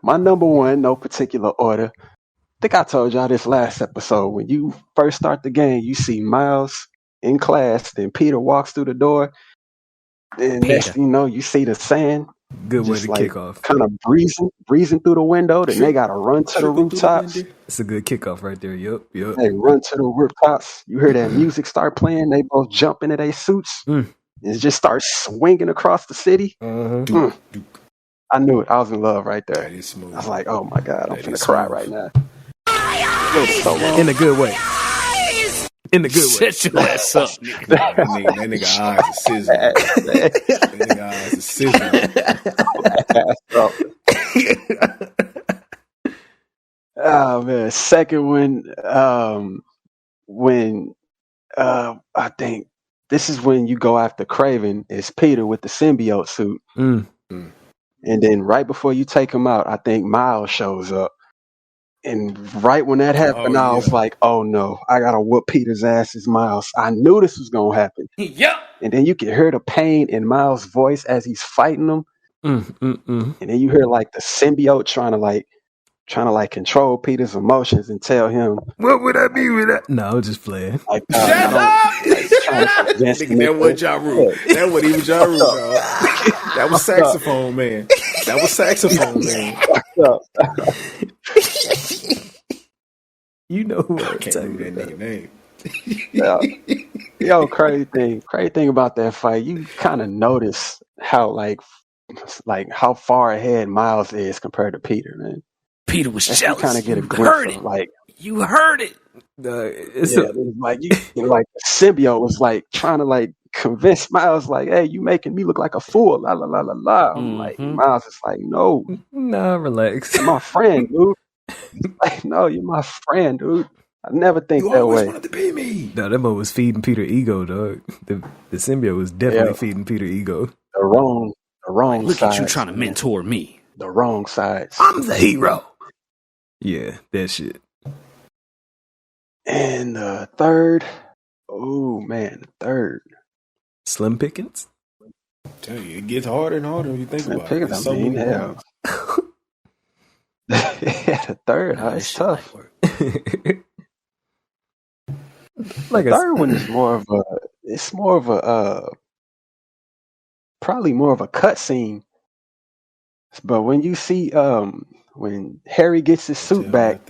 my number one, no particular order. I think I told y'all this last episode. When you first start the game, you see Miles in class, then Peter walks through the door, and next thing you know, you see the sand. Good way to kick off. Kind of breezing through the window. Then they gotta run to the rooftops. It's a good kickoff right there. Yup. They run to the rooftops. You hear that music start playing. They both jump into their suits. And just start swinging across the city. I knew it. I was in love right there. I was like, oh my God, I'm finna cry right now. So in a good way. Shut your ass up. That nigga eyes are sizzling. That nigga eyes are sizzling. Oh man, second one, when I think this is when you go after Craven, is Peter with the symbiote suit. And then right before you take him out, I think Miles shows up. And right when that happened, I was like, oh no, I gotta whoop Peter's ass as Miles. I knew this was gonna happen. Yep. And then you can hear the pain in Miles' voice as he's fighting him. And then you hear like the symbiote trying to control Peter's emotions and tell him, what would I be with that? No, I'm just playing. like, Shut up! That was Ja Rule. That wasn't even Ja Rule, dog. That was saxophone man. That was saxophone man. You know who I I'm can't talking remember about. that name. Yo, crazy thing about that fight, you kind of notice how like how far ahead Miles is compared to Peter, man. Peter was You jealous. kind of get a You glimpse heard of it. like, You heard it. It's yeah, it was like like the symbiote was like trying to like convince Miles, like, hey, you making me look like a fool, la la la la la. I'm like, Miles is like, no, nah, relax. you're my friend, dude. Like, no, you're my friend, dude. I never think You that always way. wanted to be me. No, that boy was feeding Peter ego, dog. The symbiote was definitely feeding Peter ego. The wrong Look sides. at you trying to mentor me. The wrong sides. I'm the hero. Yeah, that shit. And the third, oh man, the third. Slim Pickens? Tell you, it gets harder and harder when you think about it. Pickens, There's so many hell. ones. Yeah, the third, Nah, it's this shit tough. Like The third one is more of a probably more of a cutscene. But when you see when Harry gets his suit back,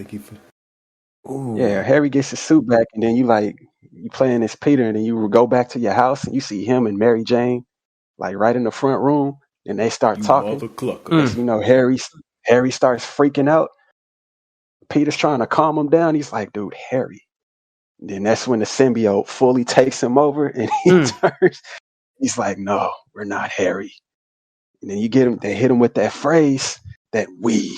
Harry gets his suit back, and then you playing as Peter, and then you go back to your house and you see him and Mary Jane like right in the front room, and they start talking. You know, Harry starts freaking out. Peter's trying to calm him down. He's like, dude, Harry. And then that's when the symbiote fully takes him over, and he turns. He's like, no, we're not Harry. And then you get him. They hit him with that phrase that we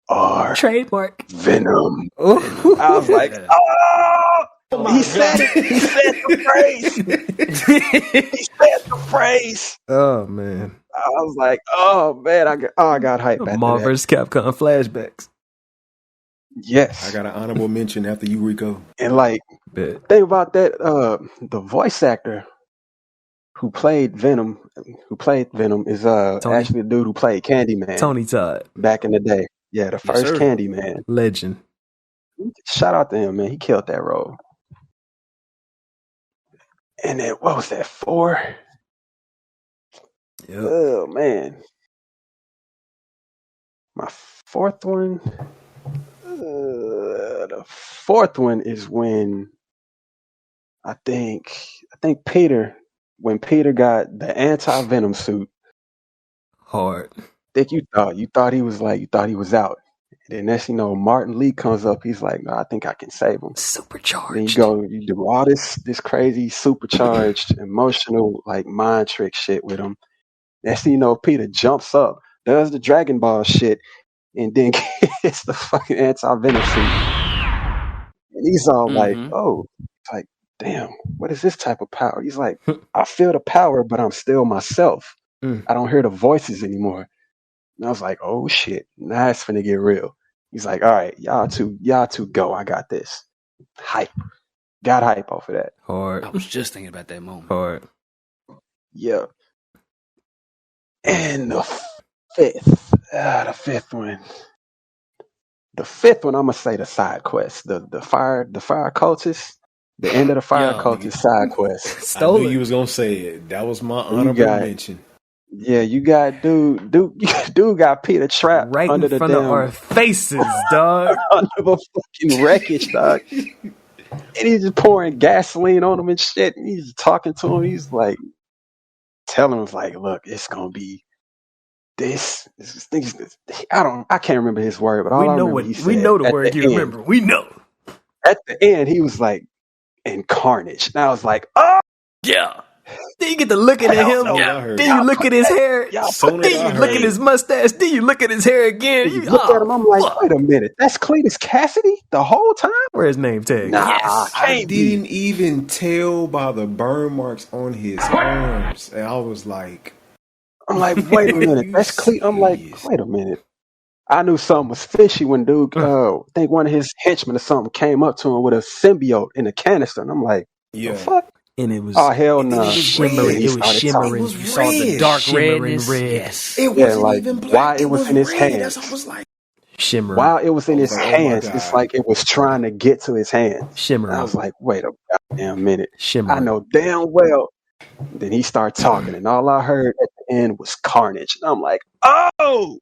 are trademark Venom. Oh. I was like, oh, he said it. He said the phrase. He said the phrase. Oh man. I was like, oh man, I got hype. Marvel vs. Capcom flashbacks. Yes. I got an honorable mention after you, Rico. And like, think about that. The voice actor who played Venom is actually the dude who played Candyman. Tony Todd. Back in the day. Yeah, the first Candyman. Legend. Shout out to him, man. He killed that role. And then, what was that, 4? Yep. Oh, man. My fourth one. The fourth one is when I think Peter, when Peter got the anti-venom suit. Hard. I think you thought he was out. And then next, Martin Lee comes up. He's like, no, I think I can save him. Supercharged. Then you do all this crazy supercharged emotional like mind trick shit with him. Next thing you know, Peter jumps up, does the Dragon Ball shit, and then gets the fucking anti-venom suit. And he's all like, oh, it's like, damn, what is this type of power? He's like, I feel the power, but I'm still myself. I don't hear the voices anymore. And I was like, oh shit, now it's finna get real. He's like, all right, y'all two go. I got this. Hype. Got hype off of that. Hard. I was just thinking about that moment. Hard. Yeah. And the fifth one. The fifth one, I'm gonna say the side quest. The fire cultist. The end of the fire cultist side quest. I knew you was gonna say it. That was my honorable mention. Yeah, you got dude got Peter trapped right under in front of our faces, dog. Under the fucking wreckage, dog. And he's just pouring gasoline on him and shit. And he's talking to him. He's like telling him, like, look, it's gonna be this. I can't remember his word, but all I remember he said, we know the word you remember. We know. At the end, he was like, "In carnage." And I was like, "Oh yeah." Then you get to looking at him. Yeah. Then you look at his hair. Then you look at his mustache. Then you look at his hair again. You look at him. I'm like, wait a minute. That's Cletus Cassidy the whole time? Where's his name tag? Nah, I didn't even tell by the burn marks on his arms. And I was like, I'm like, wait a minute, that's clear. I'm like, wait a minute. I knew something was fishy when dude, I think one of his henchmen or something came up to him with a symbiote in a canister, and I'm like, the fuck? And it was Oh hell no! shimmering. It was shimmering. You saw the dark redness. Red. Yes. It wasn't like even black. while it was in his red. hands. That's what I was like. Shimmering. While it was in his like, hands, oh my it's God. like it was trying to get to his hands. Shimmering. I was like, wait a goddamn minute. Shimmering. I know damn well. Then he started talking, and all I heard at the end was carnage. And I'm like, oh!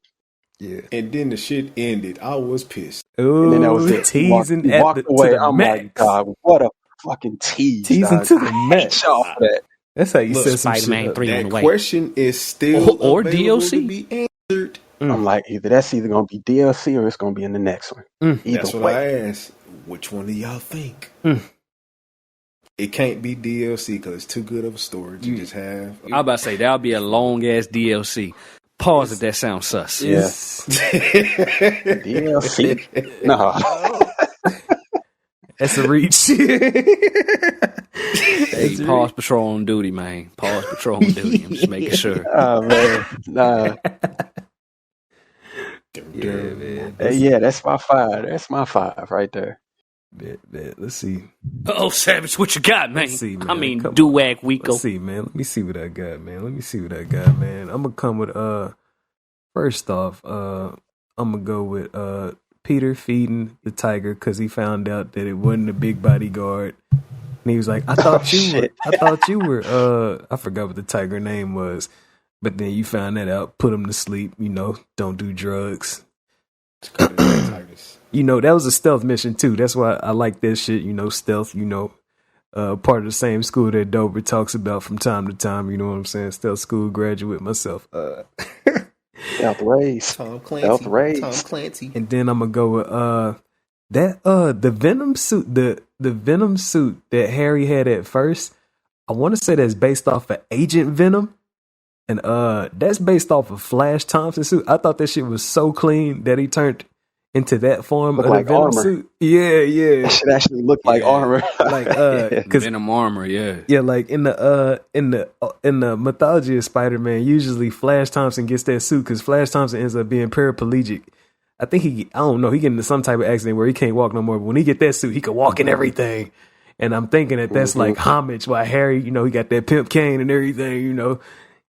Yeah. And then the shit ended. I was pissed. Ooh, And then that was it. teasing He walked away. to the I'm max. like, God, what a fucking tease. Teasing dog. to the I max. hate y'all for that. That's how you Look, said some Spider-Man shit. 3 on the That way. question is still Or available DLC? to be answered. I'm like, that's either going to be DLC or it's going to be in the next one. Either That's what way. I asked. Which one do y'all think? It can't be DLC because it's too good of a story to just have. I was about to say, that'll be a long ass DLC. Pause if that sounds sus. Yeah. DLC. No. That's a reach. Hey, pause patrol on duty, man. Pause patrol on duty. I'm just making sure. Oh, man. Nah. Yeah, man. Yeah, that's my 5. That's my 5 right there. Bet. Let's see. Oh, Savage, what you got, man? Let's see, man. I mean, Come on. do-wag Weeko. Let's see, man. Let me see what I got, man. I'm gonna come with first off, I'm gonna go with Peter feeding the tiger because he found out that it wasn't a big bodyguard. And he was like, I thought you were I forgot what the tiger name was. But then you found that out, put him to sleep, don't do drugs. That was a stealth mission too. That's why I like that shit, stealth, part of the same school that Dober talks about from time to time, you know what I'm saying? Stealth school graduate myself. Stealth race. Tom Clancy. And then I'm gonna go with the Venom suit, the Venom suit that Harry had at first. I want to say that's based off of Agent Venom. And that's based off of Flash Thompson's suit. I thought that shit was so clean that he turned into that form of like the Venom armor. suit. Yeah. That should actually look like armor. Cause Venom armor, yeah. yeah, like in the mythology of Spider-Man, usually Flash Thompson gets that suit because Flash Thompson ends up being paraplegic. I think he get into some type of accident where he can't walk no more. But when he get that suit, he can walk in everything. And I'm thinking that's like homage. Why Harry, he got that pimp cane and everything,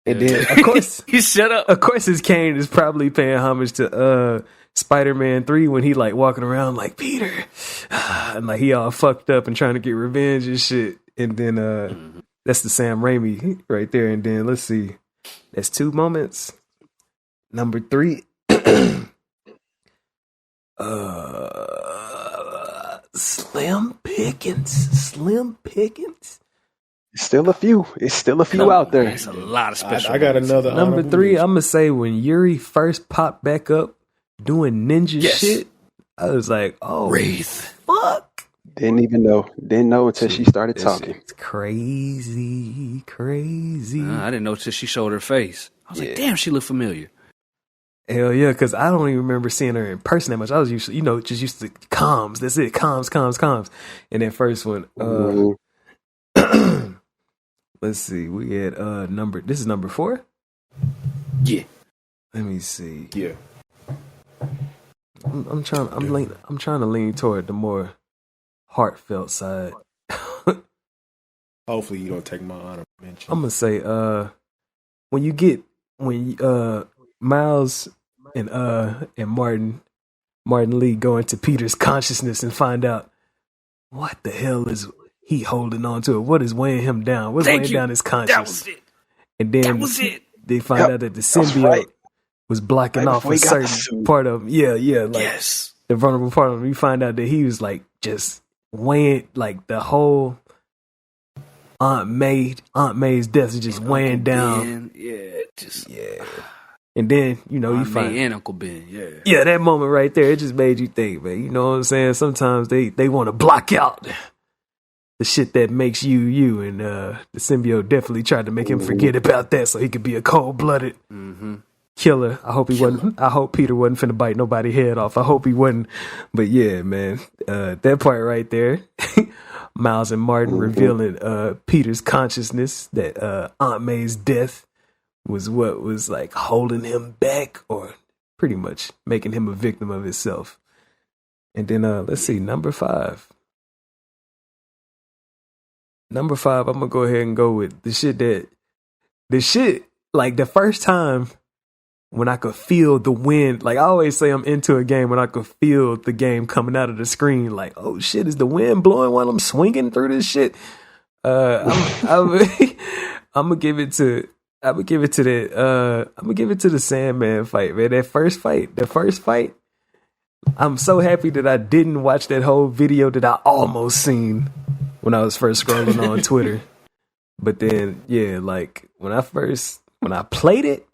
And then, of course, You shut up. Of course, his cane is probably paying homage to Spider-Man 3 when he like walking around like Peter, and like he all fucked up and trying to get revenge and shit. And then that's the Sam Raimi right there. And then let's see, that's 2 moments. Number 3, Slim Pickens. It's still a few out there. There's a lot of special. I got ones. another Number 3, I'm gonna say when Yuri first popped back up doing ninja shit, I was like, oh, Wraith. fuck. Didn't know until she started talking. It's crazy. I didn't know till she showed her face. I was like, damn, she looked familiar. Hell yeah, because I don't even remember seeing her in person that much. I was used to, just used to comms. That's it, comms. And that first one, let's see, we had this is number 4? Yeah. Let me see. Yeah. I'm trying to lean toward the more heartfelt side. Hopefully you don't take my honor mention. I'm gonna say when Miles and Martin Lee go into Peter's consciousness and find out what the hell is he holding on to, what is weighing him down, what's weighing down his conscience. That was it. And then That was it. they find out that the symbiote was blocking off a certain part of him. Yeah, like Yes. the vulnerable part of him. We find out that he was like just weighing, like the whole Aunt May's death is just weighing down. Ben, yeah. And then, you find and Uncle Ben, yeah, that moment right there, it just made you think, man. You know what I'm saying? Sometimes they want to block out the shit that makes you, and the symbiote definitely tried to make him forget about that so he could be a cold-blooded killer. I hope Peter wasn't finna bite nobody head off. I hope he wasn't. But yeah, man, that part right there, Miles and Martin revealing Peter's consciousness, that Aunt May's death was what was like holding him back, or pretty much making him a victim of himself. And then let's see, number 5. Number 5, I'm gonna go ahead and go with the shit like the first time when I could feel the wind. Like I always say, I'm into a game when I could feel the game coming out of the screen. Like, oh shit, is the wind blowing while I'm swinging through this shit? I'm gonna give it to the Sandman fight, man. The first fight. I'm so happy that I didn't watch that whole video that I almost seen when I was first scrolling on Twitter. But then, yeah, like when I played it,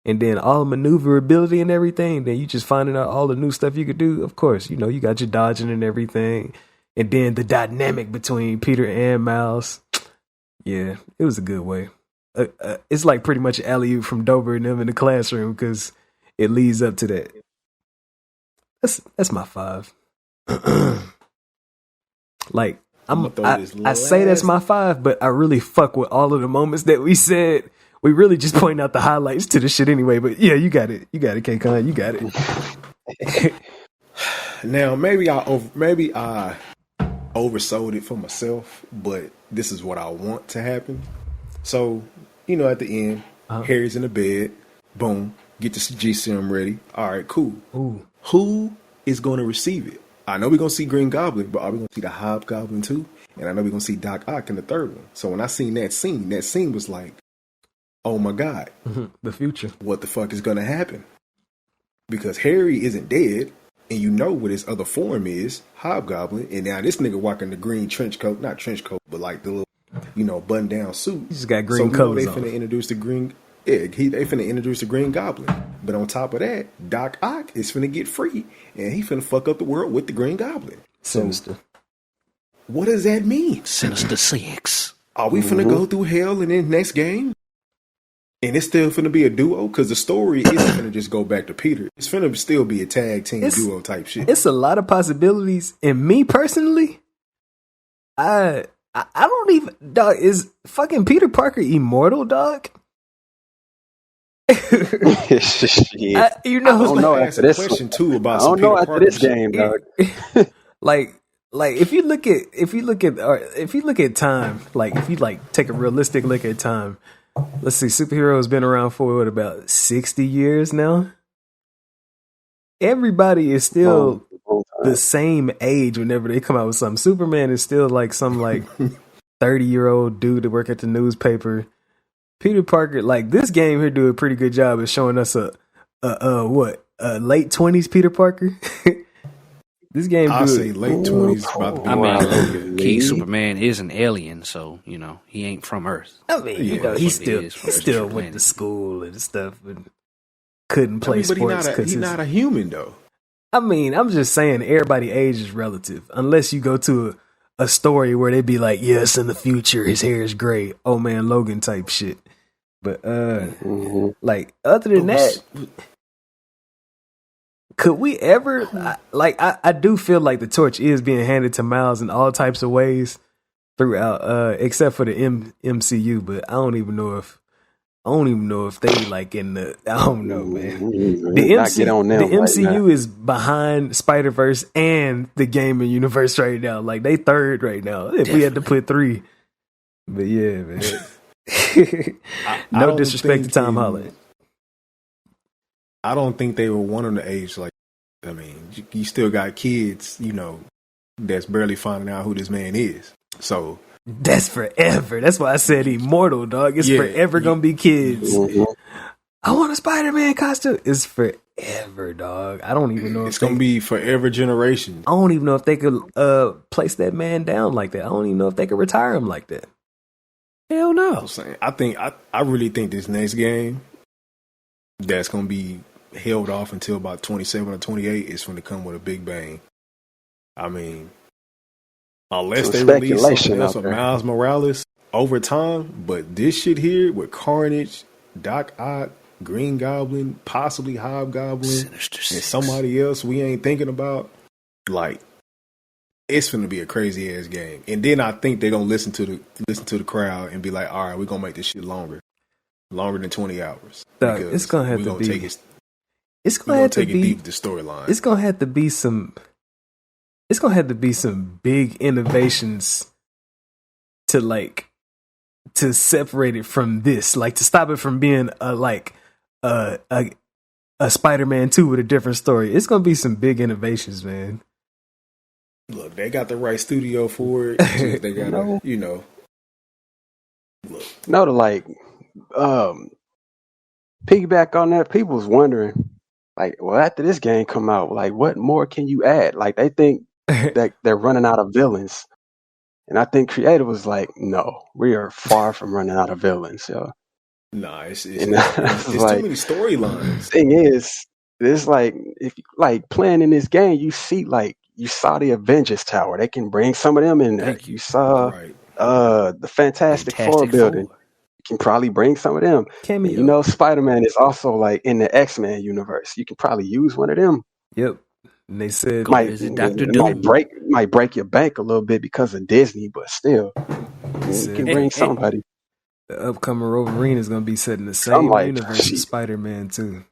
and then all maneuverability and everything, then you just finding out all the new stuff you could do. Of course, you know, you got your dodging and everything. And then the dynamic between Peter and Miles. Yeah, it was a good way. It's like pretty much alley-oop from Dober and them in the classroom because it leads up to that. That's my 5. Like, I say that's my 5, but I really fuck with all of the moments that we said. We really just point out the highlights to the shit anyway. But yeah, you got it, K-Con, you got it. Now maybe I oversold it for myself, but this is what I want to happen. So, you know, at the end, Harry's in the bed. Boom, get the G-Serum ready. All right, cool. Ooh. Who is going to receive it? I know we're going to see Green Goblin, but are we going to see the Hobgoblin too? And I know we're going to see Doc Ock in the third one. So when I seen that scene was like, oh my God. The future. What the fuck is going to happen? Because Harry isn't dead, and you know what his other form is, Hobgoblin. And now this nigga walking the green trench coat, not trench coat, but like the little, you know, button down suit. He just got green colors on. They finna introduce the green. Yeah, they finna introduce the Green Goblin. But on top of that, Doc Ock is finna get free, and he finna fuck up the world with the Green Goblin. Sinister. So, what does that mean? Sinister 6. Are we finna go through hell in the next game? And it's still finna be a duo? Because the story isn't finna just go back to Peter. It's finna still be a tag team duo type shit. It's a lot of possibilities. And me personally, I don't even, dog, is fucking Peter Parker immortal, dog? Shit. You know, I don't know after this question too about I don't know after this game, dog. like if you look at time, like if you like take a realistic look at time, let's see, superheroes been around for what, about 60 years now. Everybody is still the same age whenever they come out with something. Superman is still like some like 30-year-old dude that work at the newspaper. Peter Parker, like this game here, do a pretty good job of showing us a late 20s Peter Parker. This game, I'll say late 20s. I mean, Key Superman is an alien, so you know he ain't from Earth. I mean, you know, he still went to school and stuff, and couldn't play sports. But he's not a human though. I mean, I'm just saying, everybody's age is relative, unless you go to a story where they be like, yes, in the future his hair is gray, oh man, Logan type shit. But like other than that, could we ever I do feel like the torch is being handed to Miles in all types of ways throughout, except for the MCU. But I don't even know if they like in the, I don't know, man. The MCU is behind Spider-Verse and the gaming universe right now. Like they third right now. If Definitely. We had to put 3. But yeah, man. No disrespect to Tom Holland. I don't think they were one on the age. Like, I mean, you still got kids, you know, that's barely finding out who this man is. So that's forever. That's why I said immortal, dog. It's forever gonna be kids. I want a Spider-Man costume. It's forever, dog. I don't even know if it's gonna be forever generation. I don't even know if they could place that man down like that. I don't even know if they could retire him like that. Hell no. I'm saying, I really think this next game that's gonna be held off until about 27 or 28 is going to come with a big bang. I mean, unless they release something else with Miles Morales over time, but this shit here with Carnage, Doc Ock, Green Goblin, possibly Hobgoblin, and somebody else we ain't thinking about, like, it's going to be a crazy ass game. And then I think they're going to listen to the crowd and be like, all right, we're going to make this shit longer. longer than 20 hours. Dog, it's gonna have to be. It's gonna have to be deep the storyline. It's gonna have to be some. It's gonna have to be some big innovations to separate it from this, like to stop it from being a Spider-Man 2 with a different story. It's gonna be some big innovations, man. Look, they got the right studio for it. They got to, Look. No, to piggyback on that, people was wondering, like, well, after this game come out, like, what more can you add? Like, they think that they're running out of villains. And I think creative was like, no, we are far from running out of villains. Yo. Nah, it's like, too many storylines. Thing is, it's like, if like playing in this game, you saw the Avengers Tower. They can bring some of them in there. You saw the Fantastic Four building. You can probably bring some of them. And, Spider-Man is also like in the X-Men universe. You can probably use one of them. Yep. And they said might break your bank a little bit because of Disney, but still, you can bring somebody. The upcoming Wolverine is going to be set in the same universe as Spider-Man too.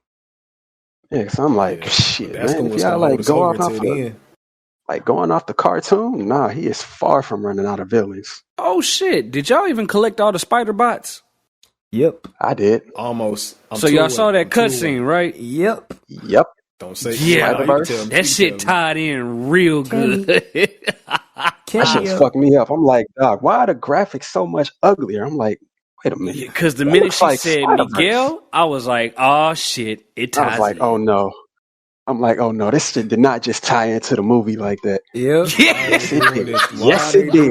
Yeah, so I'm like, shit, man. If y'all like go off going off the cartoon, nah, he is far from running out of villains. Oh shit! Did y'all even collect all the spider bots? Yep, I did. Almost. So y'all saw that cutscene, right? Yep. Don't say that shit tied in real good. That shit fucked me up. I'm like, dog, why are the graphics so much uglier? I'm like, wait a minute. Because the minute she said Miguel, I was like, oh shit, it ties in. I was like, oh no. I'm like, oh no, this shit did not just tie into the movie like that. Yep. Yes, it did. Yes, it did.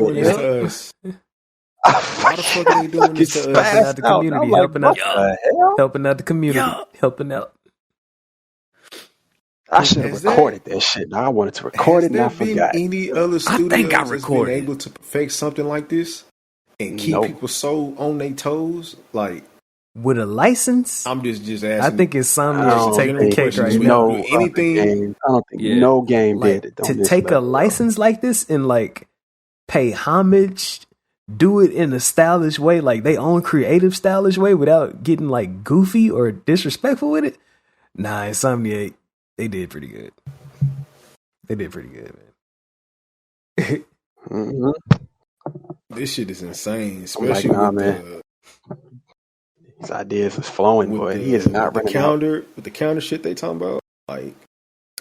Why the fuck are they doing this to us? Helping out the community. Helping out the community. Helping out. I should have recorded that shit. Now I wanted to record it and I forgot. Any other studios I think I that's recorded been able to perfect something like this and keep people so on their toes? Like, with a license? I'm just asking. I think Insomniac should take the cake right now. I don't think no game did it. To take a license like this and like pay homage, do it in a stylish way, like they own creative stylish way without getting like goofy or disrespectful with it. Nah, Insomniac, they did pretty good. They did pretty good, man. This shit is insane, especially with his ideas is flowing, boy. He is not running with the counter shit they talking about. Like,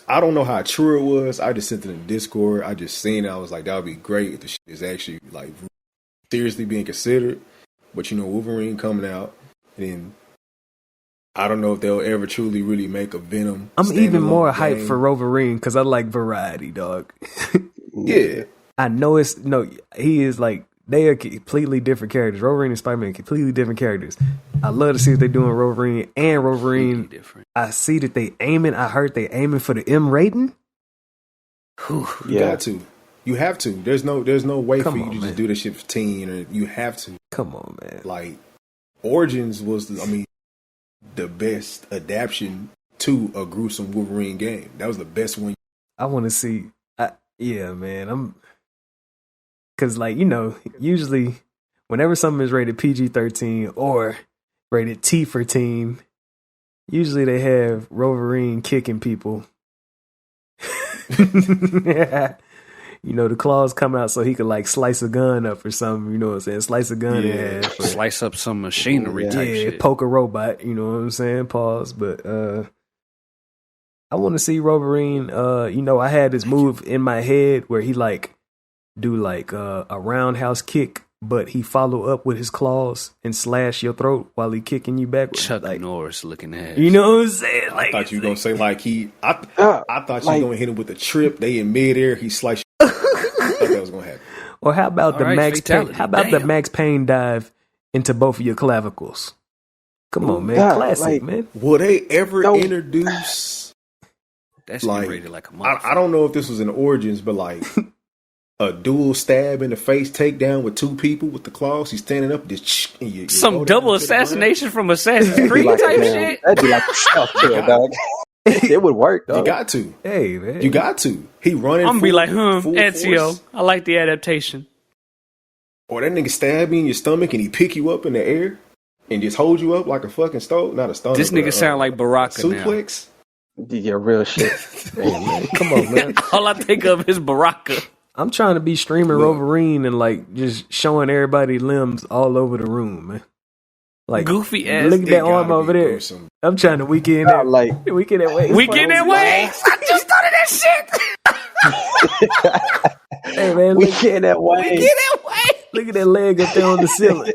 I don't know how true it was. I just sent it in Discord. I just seen it. I was like, that would be great if the shit is actually like seriously being considered. But Wolverine coming out, and then I don't know if they'll ever truly really make a Venom. I'm even more hyped for Wolverine because I like variety, dog. Yeah. I know he is like, they are completely different characters. Wolverine and Spider-Man are completely different characters. I love to see what they're doing Wolverine and Wolverine. I see that I heard they aiming for the M rating. You got to. You have to. There's no way for you to just do this shit for teen, or you have to. Come on, man. Like, Origins was the best adaptation to a gruesome Wolverine game. That was the best one. I want to see. Yeah, man. Because, like, usually whenever something is rated PG-13 or rated T for teen, usually they have Wolverine kicking people. The claws come out so he could, like, slice a gun up or something, you know what I'm saying? Slice a gun in half. Slice up some machinery type shit. Poke a robot, you know what I'm saying? Pause. But I want to see Wolverine. I had this move in my head where he, like, do like a roundhouse kick, but he follow up with his claws and slash your throat while he kicking you back. Chuck like, Norris looking at. You know what I'm saying? Like, I thought you were gonna say like he. I thought you were gonna hit him with a trip. They in midair. He sliced. I thought that was gonna happen. Or how about the Max Payne? How about the Max Payne dive into both of your clavicles? Come on, man. Classic, man. Will they ever introduce? That's like rated like a motherfucker. I don't know if this was in Origins, but like. A dual stab in the face takedown with two people with the claws. He's standing up. Just some double assassination from Assassin's Creed type shit. That'd be like a stuff kill, dog. It would work, though. You got to. Hey, man. You got to. He running. I'm gonna be like, Ezio. I like the adaptation. Or that nigga stab you in your stomach and he pick you up in the air. and just hold you up like a fucking stone. Not a stone. This nigga sound like Baraka suplex. Yeah, real shit. Hey, man, come on, man. All I think of is Baraka. I'm trying to be streaming Wolverine and like just showing everybody limbs all over the room, man. Like goofy ass. Look at that arm over there. Gruesome. I'm trying to weekend that weekend that way. Weekend that way. I just thought of that shit. Hey man, weekend that way. Weekend that way. Look at that leg up there on the ceiling.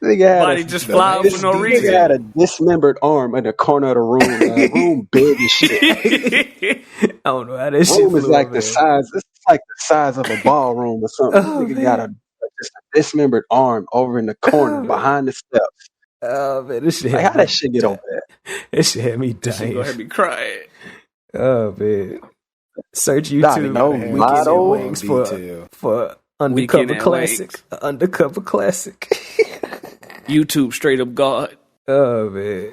Body just fly up for no reason. Nigga had a dismembered arm in the corner of the room. The room big as shit. I don't know how that shit room is like the size. It's like the size of a ballroom or something. Nigga got just a dismembered arm over in the corner behind the steps. Oh man, this shit. Like, how that shit get over there? This shit had me dying. This shit gonna have me crying. Oh man. Search YouTube. Lotto Wings for undercover classic. Undercover classic. YouTube straight up God. Oh man.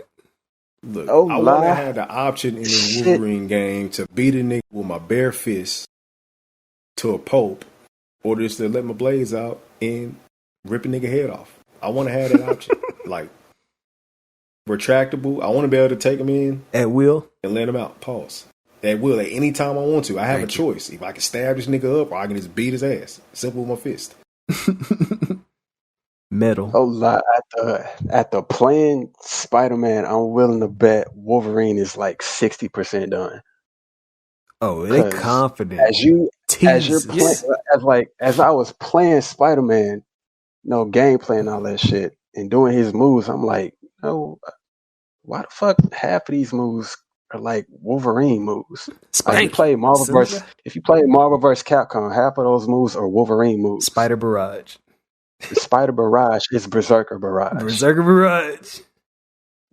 Look, I want to have the option in the Wolverine game to beat a nigga with my bare fist to a pulp, or just to let my blades out and rip a nigga head off. I want to have that option. Like, retractable. I want to be able to take them in at will and let them out. Pause. At will, at any time I want to. I have a choice. If I can stab this nigga up, or I can just beat his ass. Simple with my fist. Metal. Oh, at the playing Spider-Man, I'm willing to bet Wolverine is like 60% done. Oh, they confident. As I was playing Spider-Man, gameplay and all that shit, and doing his moves, I'm like, why the fuck half of these moves are like Wolverine moves? Like, if you play Marvel vs. Capcom, half of those moves are Wolverine moves. Spider Barrage. The Spider Barrage is Berserker Barrage. Berserker Barrage.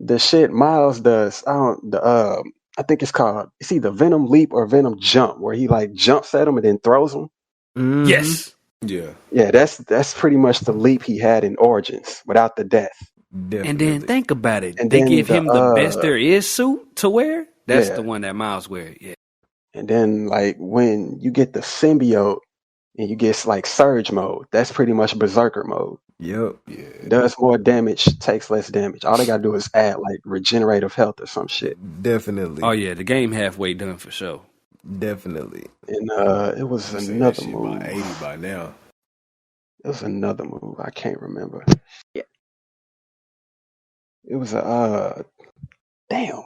The shit Miles does, I think it's called, it's either Venom Leap or Venom Jump, where he like jumps at him and then throws him. Mm-hmm. Yes. Yeah. Yeah, that's pretty much the leap he had in Origins without the death. Definitely. And then think about it. And they then give him the best there is suit to wear. That's the one that Miles wear. Yeah. And then like when you get the symbiote and you get like surge mode, that's pretty much berserker mode. Yep. Yeah. Does more damage, takes less damage. All they gotta do is add like regenerative health or some shit. Definitely. Oh yeah, the game halfway done for sure. Definitely. And it was another move. About 80 by now. It was another move. I can't remember. Yeah. It was damn.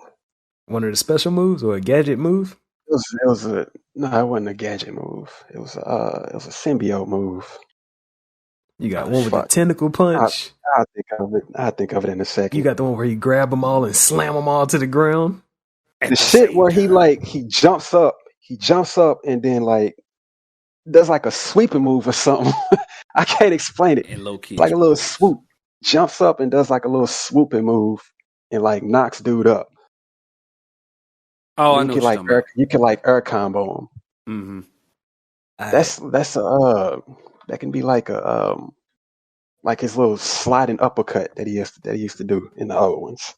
One of the special moves or a gadget move? It wasn't a gadget move. It was a symbiote move. You got one with the tentacle punch. I'll think of it in a second. You got the one where you grab them all and slam them all to the ground. The shit where he jumps up and then like does like a sweeping move or something. I can't explain it. And low key, like a little swoop. Jumps up and does like a little swooping move and like knocks dude up. Oh, I know. You can like air combo him. Mm-hmm. That can be like a like his little sliding uppercut that he used to do in the other ones.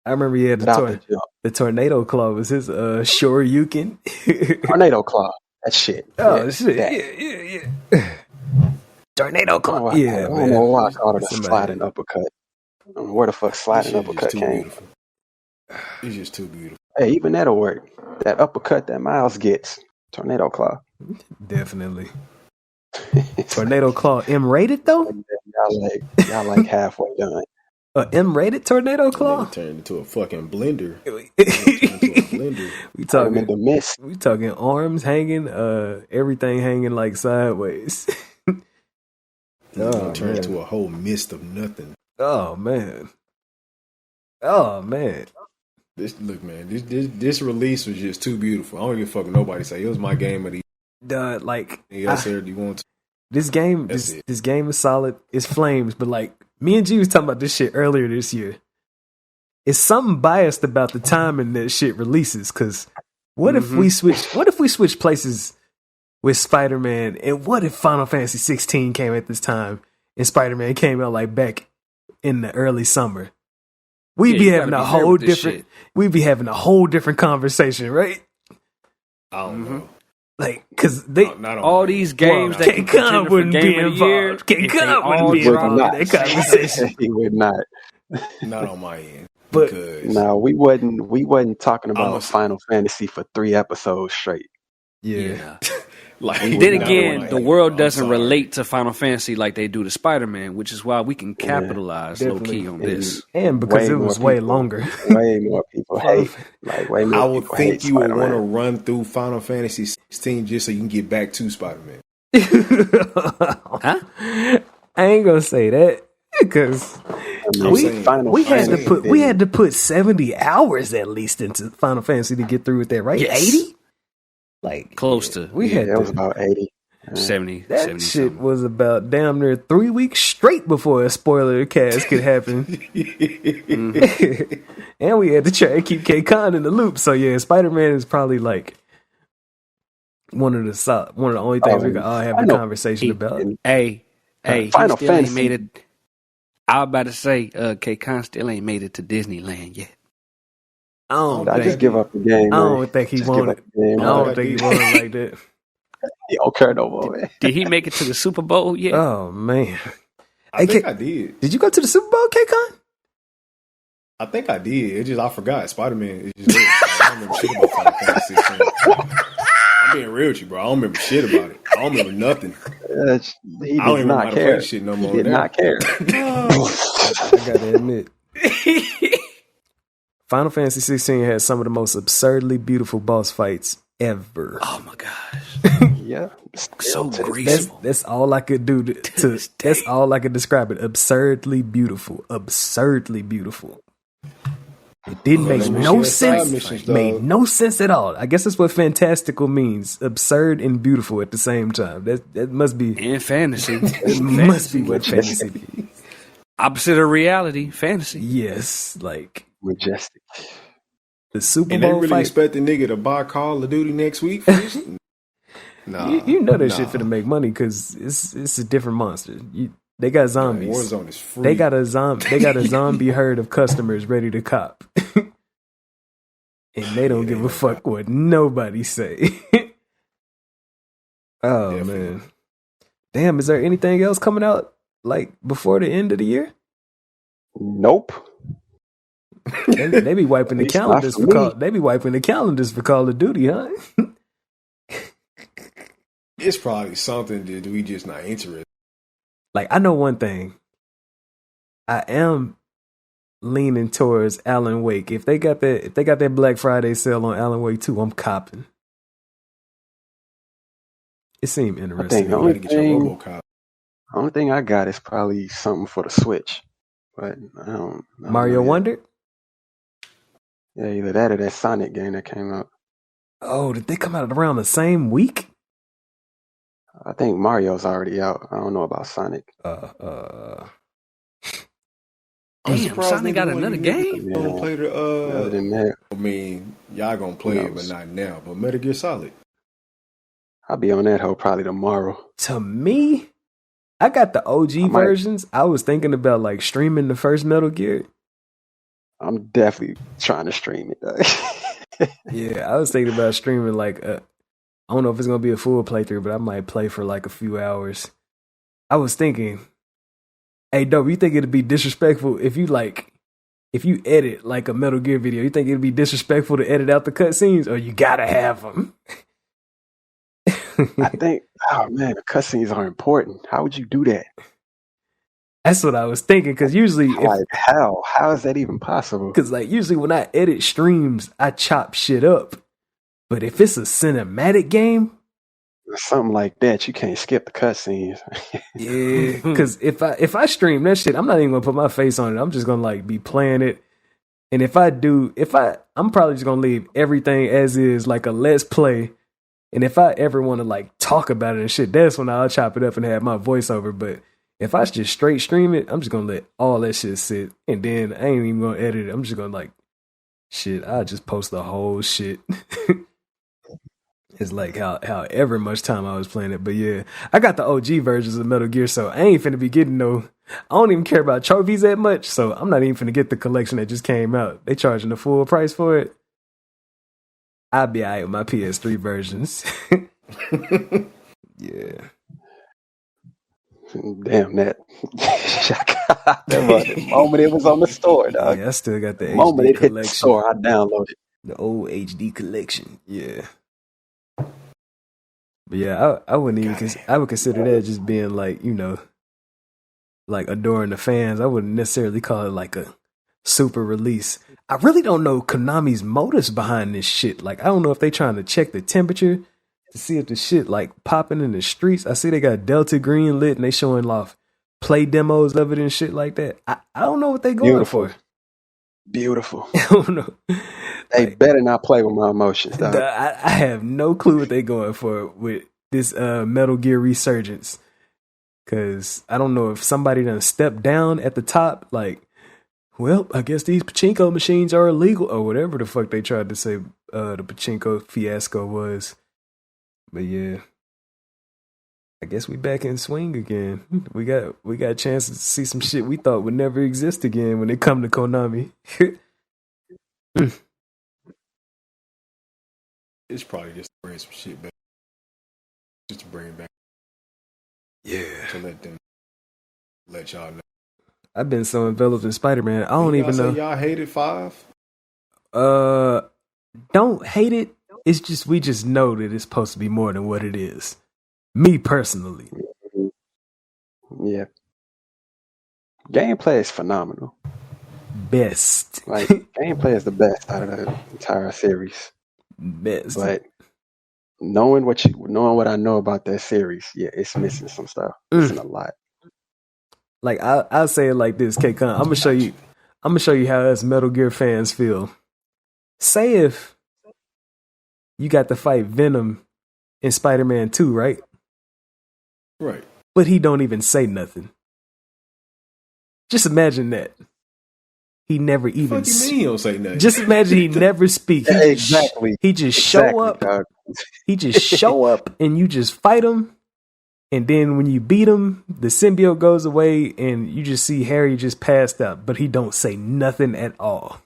I remember he had the tornado claw was his Shoryuken. Tornado claw. That shit. Oh shit. Yeah. Tornado claw. I don't know why I called it a sliding uppercut. I don't know where the fuck sliding uppercut came. Beautiful. It's just too beautiful. Hey, even that'll work. That uppercut that Miles gets. Tornado claw. Definitely. Tornado claw M-rated though? Y'all like halfway done. M-rated tornado claw? Turned into a fucking blender. We talking the mist. We talking arms hanging, everything hanging like sideways. Turned into a whole mist of nothing. Oh man. This release was just too beautiful. I don't give a fuck what nobody say. It was my game of the year. Like else here do you want to? This game is solid. It's flames, but like me and G was talking about this shit earlier this year. It's something biased about the timing that shit releases. Because what if we switch places with Spider-Man, and what if Final Fantasy 16 came at this time and Spider-Man came out like back in the early summer? We'd be having a whole different conversation, right? I don't know. Like, because they Not on All my these end. games that can K-Con contend for wouldn't be game of the year, involved. if they K-Con wouldn't all be drop- involved in that conversation. He would not. Not on my end. But- Because No, we wasn't talking about I'ma- Final Fantasy for 3 episodes straight. Yeah. like Then Then not on again, my the end. world I'm doesn't sorry. relate to Final Fantasy like they do to Spider-Man, which is why we can Yeah, capitalize low definitely. key on this. And because Way it was more way people. longer. Way more people hate. Like way more I would people think hate you would Spider-Man. want to run through Final Fantasy 16 just so you can get back to Spider-Man. Huh? I ain't gonna say that because I'm saying, we had to Fantasy we had to put 70 hours at least into Final Fantasy to get through with that, right? Yes. 80? Like Close to we had it was to, about 80. 70, that 70 shit something. was about damn near 3 weeks straight before a spoiler cast could happen. And we had to try and keep K-Con in the loop. So yeah, Spider-Man is probably like one of the only things we can all have a conversation about. Hey, Final he still ain't Fantasy. made it. I was about to say, K-Con still ain't made it to Disneyland yet. I just give up the game. I man. don't think he Just give wanted. up the game, I man. don't think he wanted like that. He don't care no more, man. Did he make it to the Super Bowl yet? Oh man, I think K- I did. did you go to the Super Bowl, K-Con? I think I did. It just I forgot. Spider-Man is just I don't remember shit about Final Fantasy 16. I'm being real with you, bro. I don't remember shit about it. I don't remember nothing. He I don't did even know not how to play care. shit no He more. did now. not care. I gotta admit, Final Fantasy 16 has some of the most absurdly beautiful boss fights ever. Oh my gosh, Yeah. so Still to this graceful. That's all I could do to this day. that's all I could describe it. Absurdly beautiful. Absurdly beautiful. It didn't make Let me no share side sense. missions, Made dog. no sense at all. I guess that's what fantastical means. Absurd and beautiful at the same time. That must be In fantasy, it must be what fantasy means. opposite of reality, fantasy. Yes, like Majestic. the Super And they Bowl really fight. expect the nigga to buy Call of Duty next week for this? Nah. You know that nah. shit finna make money because it's a different monster. They got zombies. Warzone is free. They got a zombie herd of customers ready to cop. And they don't give a fuck what nobody say. Oh Definitely. man. Damn, is there anything else coming out like before the end of the year? Nope. They be wiping the At least not calendars for for me. Call. They be wiping the calendars for Call of Duty, huh? It's probably something that we just not interested. Like I know one thing. I am leaning towards Alan Wake. If they got that Black Friday sale on Alan Wake 2, I'm copping. It seemed interesting. the You only gotta get your thing- RoboCop. Only thing I got is probably something for the Switch. But I don't Mario know yet. Wonder? Yeah, either that or that Sonic game that came out. Oh, did they come out around the same week? I think Mario's already out. I don't know about Sonic. I'm Damn, surprised Sonic nigga got won't another even game? Gonna play the Other than that, I mean, y'all gonna play it, but not now. But Metal Gear Solid. I'll be on that hoe probably tomorrow. To me, I got the OG I might- versions. I was thinking about like streaming the first Metal Gear. I'm definitely trying to stream it. Though. Yeah, I was thinking about streaming like I don't know if it's gonna be a full playthrough, but I might play for like a few hours. I was thinking, hey, Dope, you think it'd be disrespectful if you edit like a Metal Gear video? You think it'd be disrespectful to edit out the cutscenes, or you gotta have them? I think, oh man, the cutscenes are important. How would you do that? That's what I was thinking. Because usually, Like how? How is that even possible? usually when I edit streams, I chop shit up. But if it's a cinematic game, Something like that, you can't skip the cutscenes. yeah. Because if I stream that shit, I'm not even gonna put my face on it. I'm just gonna like be playing it. And I'm probably just gonna leave everything as is, like a let's play. And if I ever want to like talk about it and shit, that's when I'll chop it up and have my voiceover. But if I just straight stream it, I'm just gonna let all that shit sit, and then I ain't even gonna edit it. I'm just gonna like, shit, I'll just post the whole shit. It's like however much time I was playing it. But yeah, I got the OG versions of Metal Gear, so I ain't finna be getting I don't even care about trophies that much, so I'm not even finna get the collection that just came out. They charging the full price for it. I'll be alright with my PS3 versions. Yeah. Damn that. The moment it was on the store, dog. Yeah, I still got the The moment HD it hit the collection. store, I downloaded. The old HD collection. Yeah. But yeah, I wouldn't even I would consider that just being like, you know, like adoring the fans. I wouldn't necessarily call it like a super release. I really don't know Konami's motives behind this shit. Like, I don't know if they trying to check the temperature to see if the shit like popping in the streets. I see they got Delta Green lit and they showing off play demos of it and shit like that. I don't know what they going for. Beautiful. I don't know. They better not play with my emotions, dog. I have no clue what they going for with this Metal Gear Resurgence. Cause I don't know if somebody done stepped down at the top, like, well, I guess these pachinko machines are illegal or whatever the fuck they tried to say the pachinko fiasco was. But yeah, I guess we back in swing again. We got a chance to see some shit we thought would never exist again when it come to Konami. It's probably just to bring some shit back. Just to bring it back. Yeah. To let y'all know. I've been so enveloped in Spider-Man, I don't even know. Y'all hated 5? Don't hate it. It's just, we just know that it's supposed to be more than what it is. Me personally. Yeah. Gameplay is phenomenal. Best. Like, gameplay is the best out of the entire series. Best. But knowing what I know about that series, yeah, it's missing some stuff. Missing a lot. Like, I'll say it like this, K-Con. I'm gonna show you how us Metal Gear fans feel. Say if you got to fight Venom in Spider-Man 2, right? Right. But he don't even say nothing. Just imagine that. He never even. What do you mean he don't say nothing? Just imagine he never speaks. Yeah, exactly. He just show up. Dog. He just show up, and you just fight him. And then when you beat him, the symbiote goes away, and you just see Harry just passed out, but he don't say nothing at all.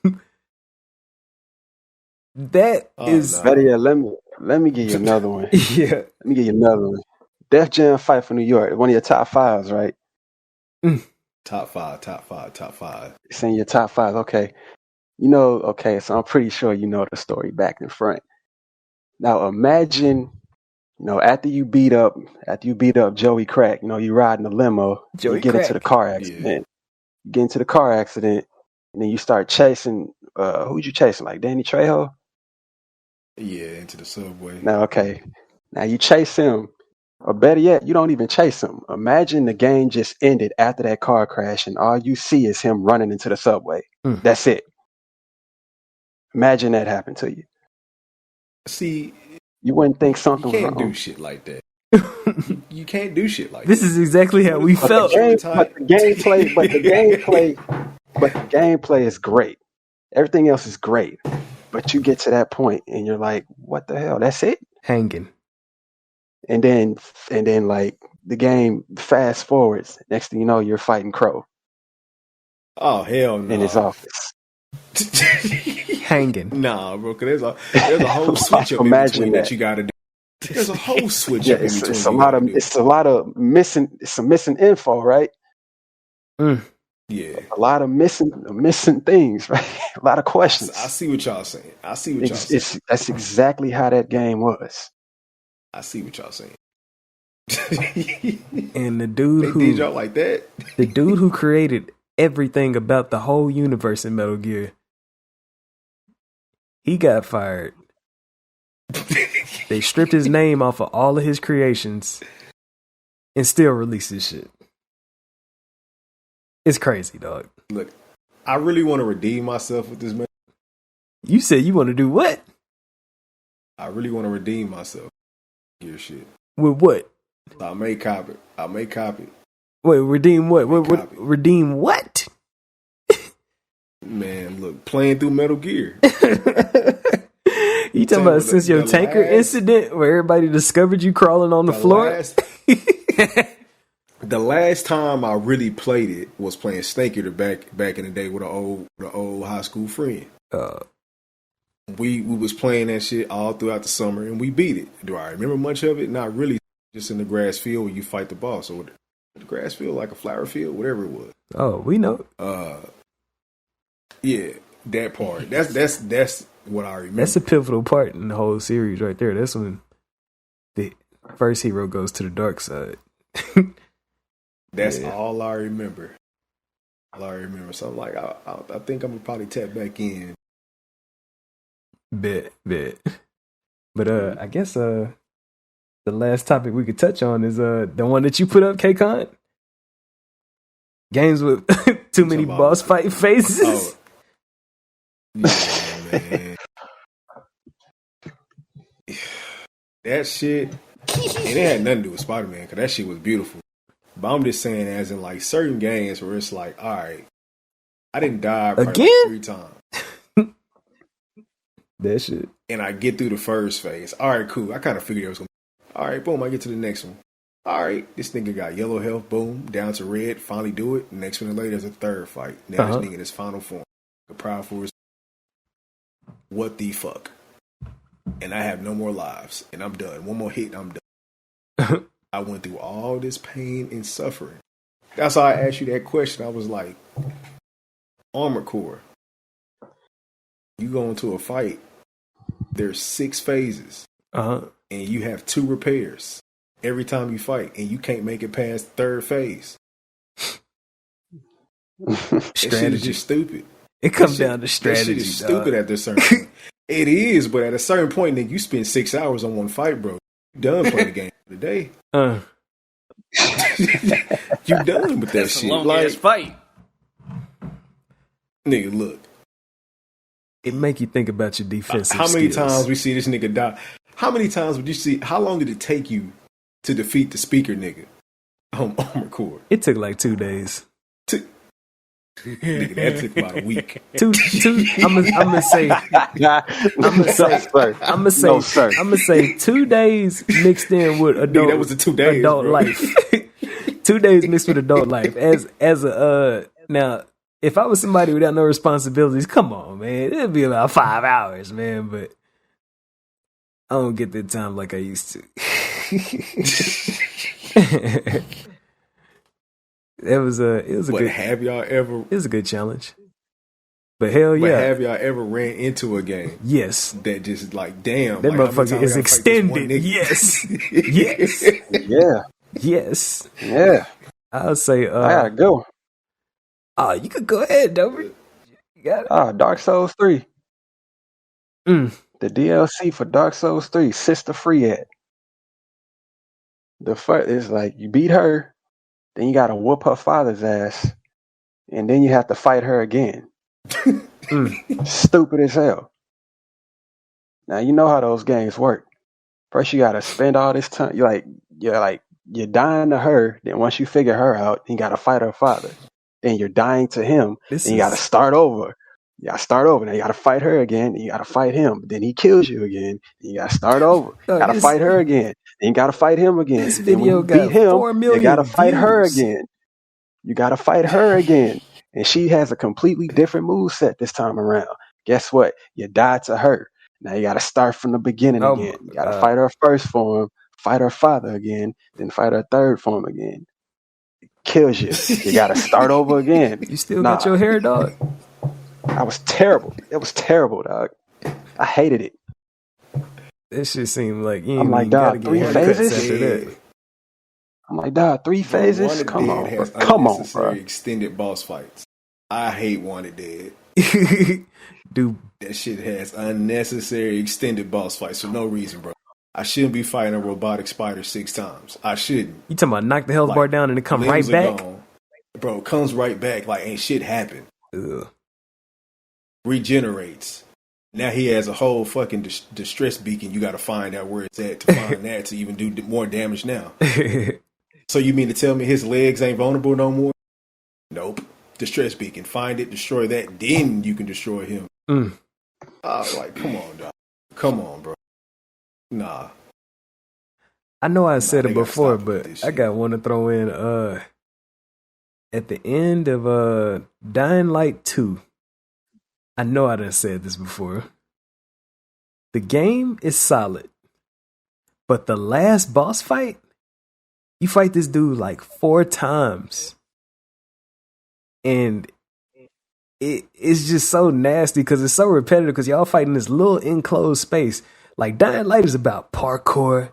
That is. No. Better yet, let me give you another one. Yeah. Let me give you another one. Def Jam Fight for New York. One of your top 5s, right? Top five. It's in your top 5. Okay. You know, okay, so I'm pretty sure you know the story back and front. Now imagine, you know, after you beat up Joey Crack, you know, you ride in a limo, you get into the car accident. Yeah. You get into the car accident, and then you start chasing, who'd you chasing? Like Danny Trejo? Yeah, into the subway. Now, okay. Now you chase him. Or better yet, you don't even chase him. Imagine the game just ended after that car crash and all you see is him running into the subway. That's it. Imagine that happened to you. See, you wouldn't think something was wrong. You can't do shit like that. You can't do shit like this that. This is exactly how we felt. But the gameplay is great. Everything else is great. But you get to that point and you're like, what the hell? That's it? Hanging. And then like the game fast forwards. Next thing you know, you're fighting Crow. Oh hell no! In his office. Hanging. Nah, bro. Cause there's a whole switch up in between that you got to do. There's a whole switch up in between. It's a lot of missing. It's some missing info, right? Yeah. A lot of missing things, right? A lot of questions. I see what y'all saying. That's exactly how that game was. I see what y'all saying. And the dude who did y'all like that? The dude who created everything about the whole universe in Metal Gear, he got fired. They stripped his name off of all of his creations and still released his shit. It's crazy, dog. Look, I really want to redeem myself with this man. You said you want to do what? I really want to redeem myself. Gear shit. With what? I may copy. Wait, redeem what? Redeem what? Man, look, playing through Metal Gear. You talking about since your tanker incident where everybody discovered you crawling on the floor? The last time I really played it was playing Snake Eater back in the day with an old high school friend. we was playing that shit all throughout the summer, and we beat it. Do I remember much of it? Not really. Just in the grass field where you fight the boss, or the grass field, like a flower field, whatever it was. Oh, we know. Yeah, that part. That's what I remember. That's a pivotal part in the whole series right there. That's when the first hero goes to the dark side. That's all I remember. So I'm like, I think I'm gonna probably tap back in. Bet. But I guess the last topic we could touch on is the one that you put up, K-Con. Games with too many boss fight phases. Yeah, man. That shit, and it had nothing to do with Spider-Man, because that shit was beautiful. But I'm just saying, as in like certain games where it's like, all right, I didn't die probably like 3 times. That shit. And I get through the first phase. All right, cool. I kind of figured it was going to. All right, boom, I get to the next one. All right, this nigga got yellow health, boom, down to red, finally do it. Next minute later, there's a third fight. Now this nigga in his final form. The proud for his. What the fuck? And I have no more lives, and I'm done. One more hit, and I'm done. I went through all this pain and suffering. That's why I asked you that question. I was like, Armored Core. You go into a fight, there's 6 phases, and you have 2 repairs every time you fight, and you can't make it past 3rd phase. That shit is just stupid. It comes down to strategy. That shit is stupid at this certain point. It is, but at a certain point, nigga, you spend 6 hours on one fight, bro. You done playing the game for the day. You done with that That's shit. A long ass fight. Nigga, look. It make you think about your defensive How many skills. times we see this nigga die? How many times would you see? How long did it take you to defeat the speaker nigga on Armored Core? It took like 2 days. Nigga, that took about a week. Two. I'm gonna say 2 days mixed in with adult. Nigga, that was the 2 days, adult bro. life. 2 days mixed with adult life. As a now, if I was somebody without no responsibilities, come on, man, it'd be about 5 hours, man. But I don't get that time like I used to. It was a good. Have y'all ever? It was a good challenge. But hell yeah. But have y'all ever ran into a game? Yes. That just like, damn. That like, motherfucker is extended. Yes. Yes. Yeah. Yes. Yeah. I'll say. I gotta go. Oh, you could go ahead, Dover. You got it. Dark Souls 3. The DLC for Dark Souls 3, Sister Free at. The first is like you beat her, then you gotta whoop her father's ass, and then you have to fight her again. Stupid as hell. Now you know how those games work. First you gotta spend all this time. You're dying to her. Then once you figure her out, you gotta fight her father. Then you're dying to him. Then you gotta start over. You gotta start over. Now you gotta fight her again. Then you gotta fight him. Then he kills you again. Then you gotta start over. Gotta fight her again. Then you gotta fight him again. This then video got beat him, 4 million you gotta fight her views. again. You gotta fight her again. And she has a completely different moveset this time around. Guess what? You died to her. Now you gotta start from the beginning again. You gotta fight her first form, fight her father again, then fight her third form again. Kills you. You gotta start over again. You still got your hair, dog? I was terrible. It was terrible, dog. I hated it. That shit seemed like you I'm like, dog, 3 phases? after that. I'm like, dog, 3 phases? Come on, bro. Come on, bro. Extended boss fights. I hate Wanted Dead. Dude, that shit has unnecessary extended boss fights for no reason, bro. I shouldn't be fighting a robotic spider 6 times. I shouldn't. You talking about knock the health bar down and it come right back? Gone. Bro, it comes right back like ain't shit happened. Ugh. Regenerates. Now he has a whole fucking distress beacon. You got to find out where it's at to find that to even do more damage now. So you mean to tell me his legs ain't vulnerable no more? Nope. Distress beacon. Find it, destroy that, then you can destroy him. I was like, come on, dog. Come on, bro. Nah. I know I said it before, but I got one to throw in. At the end of Dying Light 2, I know I done said this before, The game is solid, but the last boss fight, you fight this dude like 4 times, and it's just so nasty because it's so repetitive because y'all fighting this little enclosed space. Like Dying Light is about parkour,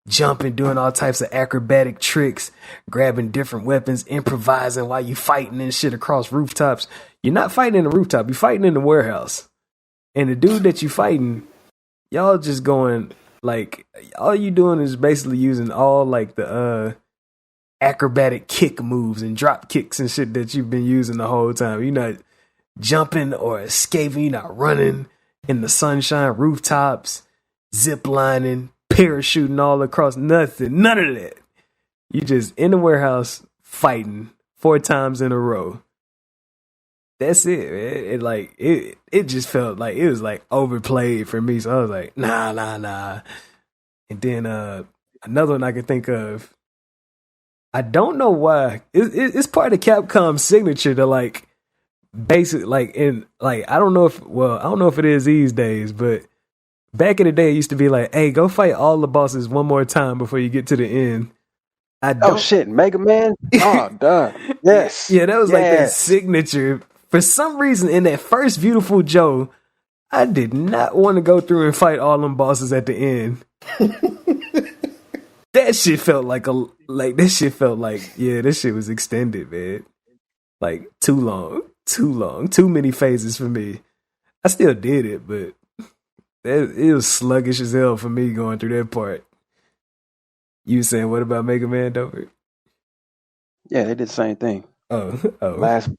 jumping, doing all types of acrobatic tricks, grabbing different weapons, improvising while you fighting and shit across rooftops. You're not fighting in the rooftop, you're fighting in the warehouse. And the dude that you fighting, y'all just going like, all you doing is basically using all like the acrobatic kick moves and drop kicks and shit that you've been using the whole time. You're not jumping or escaping, you're not running in the sunshine, rooftops, zip lining, parachuting all across, nothing, none of that. You just in the warehouse fighting 4 times in a row. That's it, man. It just felt like it was like overplayed for me. So I was like, nah. And then another one I can think of, I don't know why. It's part of Capcom's signature to like basic like in like I don't know if it is these days, but back in the day it used to be like, hey, go fight all the bosses one more time before you get to the end. Oh shit, Mega Man? Oh, duh. Yes. Yeah, that was like their signature. For some reason, in that first Beautiful Joe, I did not want to go through and fight all them bosses at the end. That shit felt like this shit was extended, man. Like too long, too many phases for me. I still did it, but it was sluggish as hell for me going through that part. You saying what about Mega Man, Dover? Yeah, they did the same thing. Oh. Last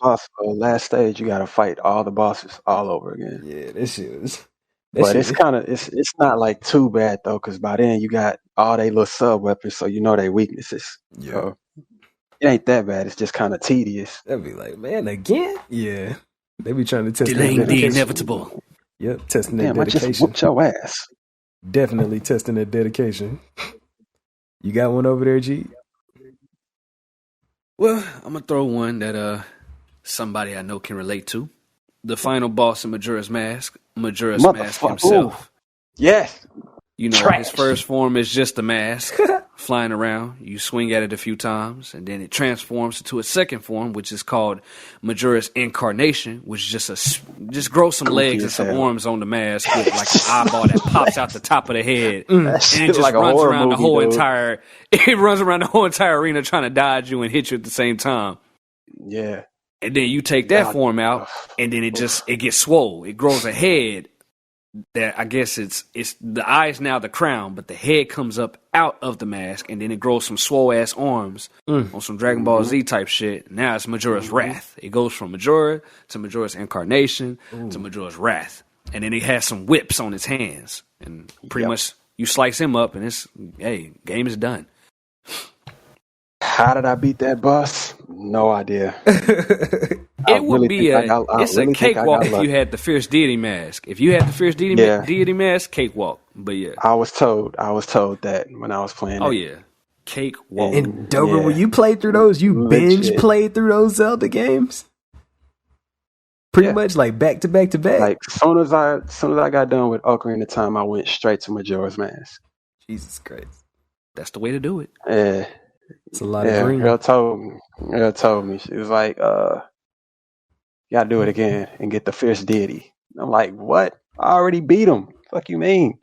stage, you gotta fight all the bosses all over again. Yeah, this shit was. It's not like too bad though, because by then you got all they little sub weapons, so you know their weaknesses. Yeah, so it ain't that bad. It's just kind of tedious. That'd be like, man, again? Yeah, they be trying to test delaying the inevitable. Yep, testing that Damn, dedication. I just whooped your ass. Definitely testing that dedication. You got one over there, G? Well, I'm gonna throw one that somebody I know can relate to. The final boss in Majora's Mask himself. Ooh. Yes. You know, his first form is just a mask flying around. You swing at it a few times, and then it transforms into a second form, which is called Majora's Incarnation, which just grows some legs and some arms on the mask with like an eyeball that pops out the top of the head, and it just like runs around movie, the whole dude. entire. It runs around the whole entire arena trying to dodge you and hit you at the same time. Yeah. And then you take that form out, and then it gets swole. It grows a head that I guess it's the eye's now the crown, but the head comes up out of the mask, and then it grows some swole ass arms on some Dragon Ball Z type shit. Now it's Majora's Wrath. It goes from Majora to Majora's Incarnation to Majora's Wrath, and then he has some whips on his hands, and pretty much you slice him up, and game is done. How did I beat that boss? No idea. It would be it's a cakewalk if you had the Fierce Deity mask. If you had the Fierce Deity mask, cakewalk. But yeah, I was told that when I was playing. Oh it. yeah, cakewalk. And Dover, when you played through those, you binge played through those Zelda games. Pretty much like back to back to back. Like soon as I got done with Ocarina of Time, I went straight to Majora's Mask. Jesus Christ, that's the way to do it. Yeah. It's a lot of green. Girl told me. She was like, you gotta do it again and get the Fierce Deity. I'm like, what? I already beat him. Fuck you mean?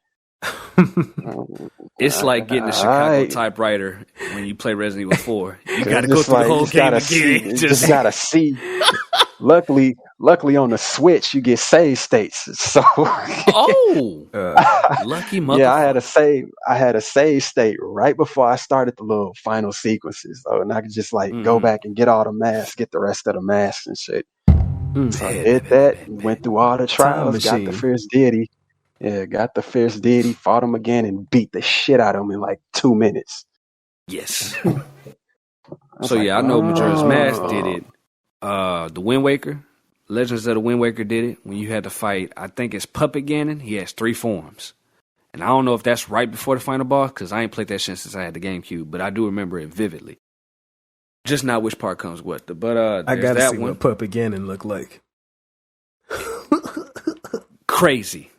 It's like getting a Chicago typewriter when you play Resident Evil 4. You gotta go through the whole game again. You just gotta see. Luckily on the Switch you get save states. So lucky motherfucker. Yeah, I had a save state right before I started the little final sequences. So and I could just go back and get all the masks, get the rest of the masks and shit. So I did that, went through all the trials, got the Fierce Deity. Yeah, got the Fierce Deity, fought him again and beat the shit out of him in like 2 minutes. Yes. So I know Majora's Mask did it. The Wind Waker, Legends of the Wind Waker did it when you had to fight, I think it's Puppet Ganon. He has 3 forms. And I don't know if that's right before the final boss, because I ain't played that shit since I had the GameCube, but I do remember it vividly. Just not which part comes with it. But I gotta see what Puppet Ganon look like. Crazy.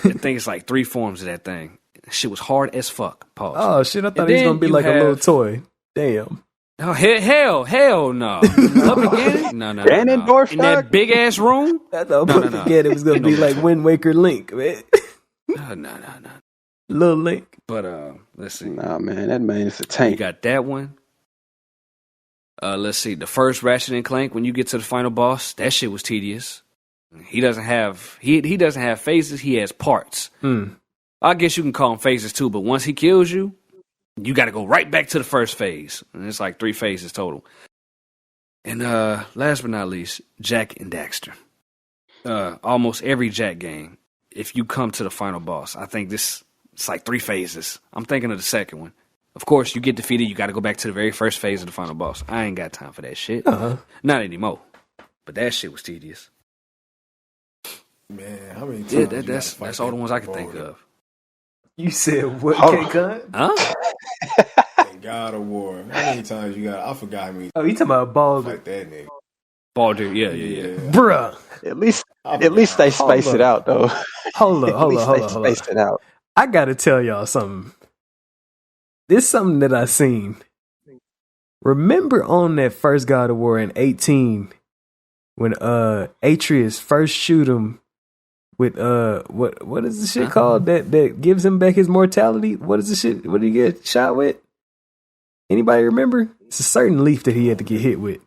I think it's like 3 forms of that thing. Shit was hard as fuck. Pause. Oh shit! I thought it was gonna be like a little toy. Damn. Oh hell no. Up again? No. Ganondorf In that big ass room? I thought again it was gonna be like Wind Waker Link, man. No. Little Link. But let's see. Nah, man, that man is a tank. You got that one. Let's see. The first Ratchet and Clank, when you get to the final boss, that shit was tedious. He doesn't have he doesn't have phases. He has parts. I guess you can call them phases too. But once he kills you, you got to go right back to the first phase, and it's like 3 phases total. And last but not least, Jack and Daxter. Almost every Jack game, if you come to the final boss, I think it's like 3 phases. I'm thinking of the second one. Of course, you get defeated, you got to go back to the very first phase of the final boss. I ain't got time for that shit. Not anymore. But that shit was tedious. Man, how many times? Yeah, that's all the ones I can think of. You said what, K-Con? Huh? God of War. How many times you got? I forgot how many. Oh, you talking about Baldur? Like that nigga. Baldur, yeah. Bruh. At least they space it out though. Hold on. Space it out. I gotta tell y'all something. This is something that I seen. Remember on that first God of War in 18, when Atreus first shoot him with what is the shit called that gives him back his mortality? What is the shit? What did he get shot with? Anybody remember? It's a certain leaf that he had to get hit with.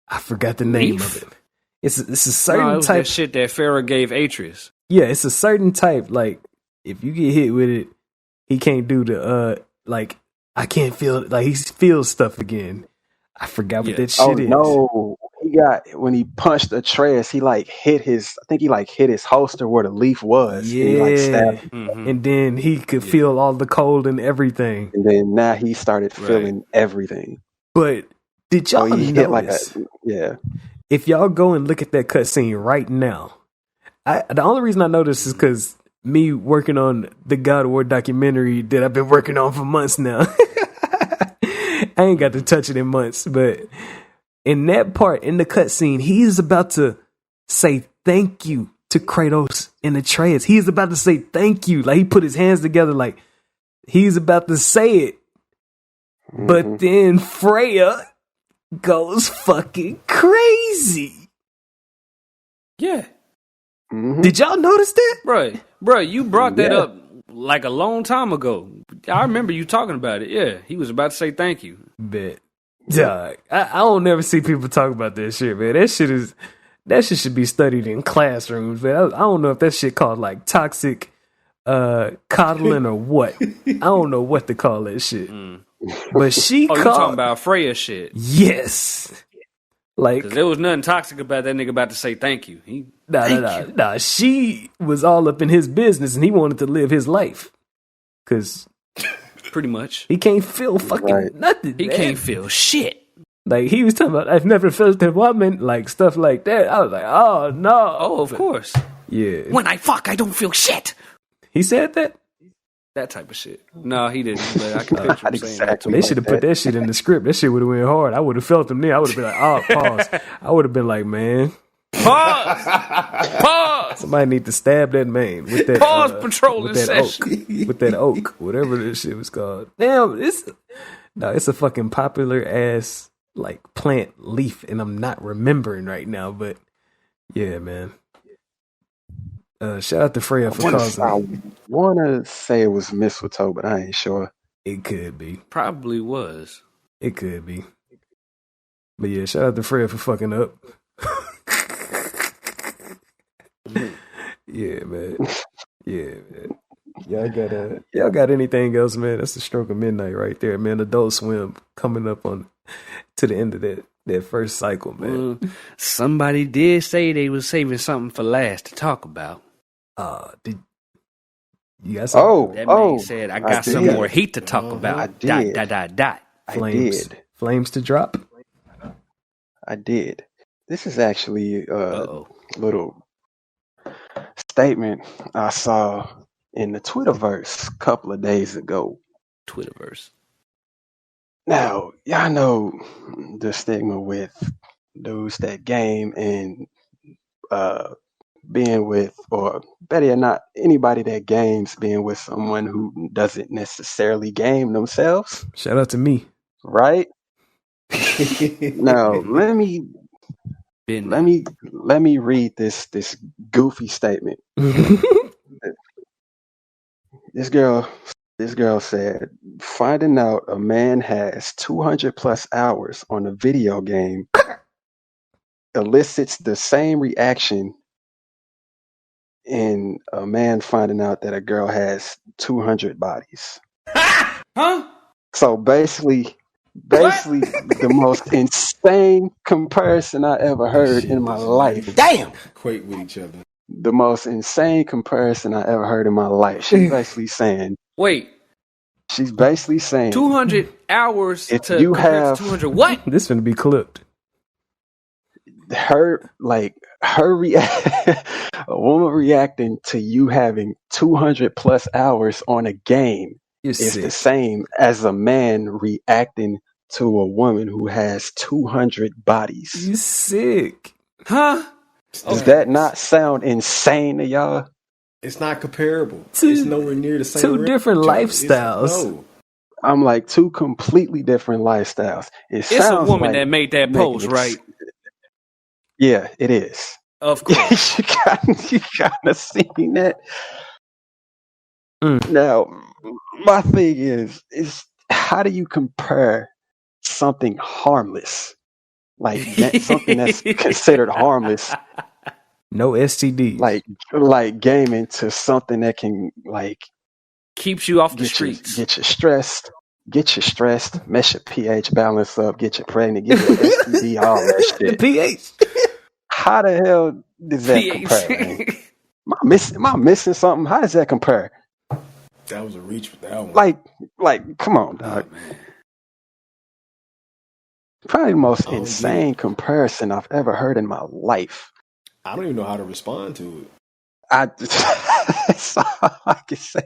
I forgot the name of it. It's a certain type that shit that Pharaoh gave Atreus. Yeah, it's a certain type. Like if you get hit with it, he can't do the like I can't feel like he feels stuff again. I forgot what that shit is. No, he got when he punched Atreus, he hit his holster where the leaf was. Yeah, and he stabbed him. And then he could feel all the cold and everything. And then now he started feeling everything. But did y'all notice? Yeah. If y'all go and look at that cutscene right now, the only reason I noticed is because me working on the God of War documentary that I've been working on for months now. I ain't got to touch it in months, but in that part, in the cutscene, he's about to say thank you to Kratos and Atreus. He's about to say thank you. Like he put his hands together like he's about to say it. Mm-hmm. But then Freya goes fucking crazy. Yeah. Mm-hmm. Did y'all notice that? Bro, you brought that up like a long time ago. I remember you talking about it. Yeah, he was about to say thank you. Bet. Dog, I don't never see people talk about that shit, man. That shit should be studied in classrooms, man. I don't know if that shit called like toxic coddling or what. I don't know what to call that shit. But she you talking about Freya shit. Yes. Like, there was nothing toxic about that nigga about to say thank you. Nah. She was all up in his business and he wanted to live his life. Cause pretty much he can't feel fucking nothing. He can't feel shit. Like he was talking about, I've never felt a woman, like stuff like that. I was like, oh no. Oh, of course. Yeah. When I fuck, I don't feel shit. He said that? That type of shit. No, he didn't. But I can picture him saying that. They should have put that shit in the script. That shit would have went hard. I would have felt him there. I would have been like, oh, pause. I would have been like, man. Pause. Somebody need to stab that man with that patrolling session. With that oak. Whatever this shit was called. Damn, it's a fucking popular ass like plant leaf, and I'm not remembering right now, but yeah, man. Shout out to Freya for causing. I want to say it was mistletoe, but I ain't sure. It could be. Probably was. It could be. But yeah, shout out to Freya for fucking up. Yeah, man. Yeah, man. Y'all got anything else, man? That's the stroke of midnight right there, man. Adult Swim coming up on to the end of that first cycle, man. Somebody did say they was saving something for last to talk about. Did you got something? That man said I got some more heat to talk about. I did. Flames. I did. Flames to drop. I did. This is actually a little statement I saw in the Twitterverse a couple of days ago. Twitterverse. Now, y'all know the stigma with dudes that game and being with, or better yet, not anybody that games being with someone who doesn't necessarily game themselves, Shout out to me. right? Now let me read this goofy statement. This girl said, finding out a man has 200 plus hours on a video game elicits the same reaction in a man finding out that a girl has 200 bodies. Huh? So basically the most insane comparison I ever heard in my life. Damn! Equate with each other. The most insane comparison I ever heard in my life. She's basically saying, Wait, she's basically saying 200 hours if to you compare have to 200 what? This finna be clipped. her a woman reacting to you having 200 plus hours on a game You're is sick. the same as a man reacting to a woman who has 200 bodies. You sick. Huh? Does that not sound insane to y'all? It's not comparable. Two- It's nowhere near the same. two different range. lifestyles. No. I'm like, two completely different lifestyles. It's a woman that made that post, right? Yeah, it is. Of course. you gotta seen that. Now, my thing is how do you compare something harmless, like something that's considered harmless, No STD. like gaming, to something that can like Keeps you off the get streets. you stressed, mess your pH balance up, get you pregnant, get you STD, all that The shit. pH. How the hell does that compare? Man? Am I missing something? How does that compare? That was a reach with that one. Like, come on, dog. Probably the most insane comparison I've ever heard in my life. I don't even know how to respond to it. That's all I can say.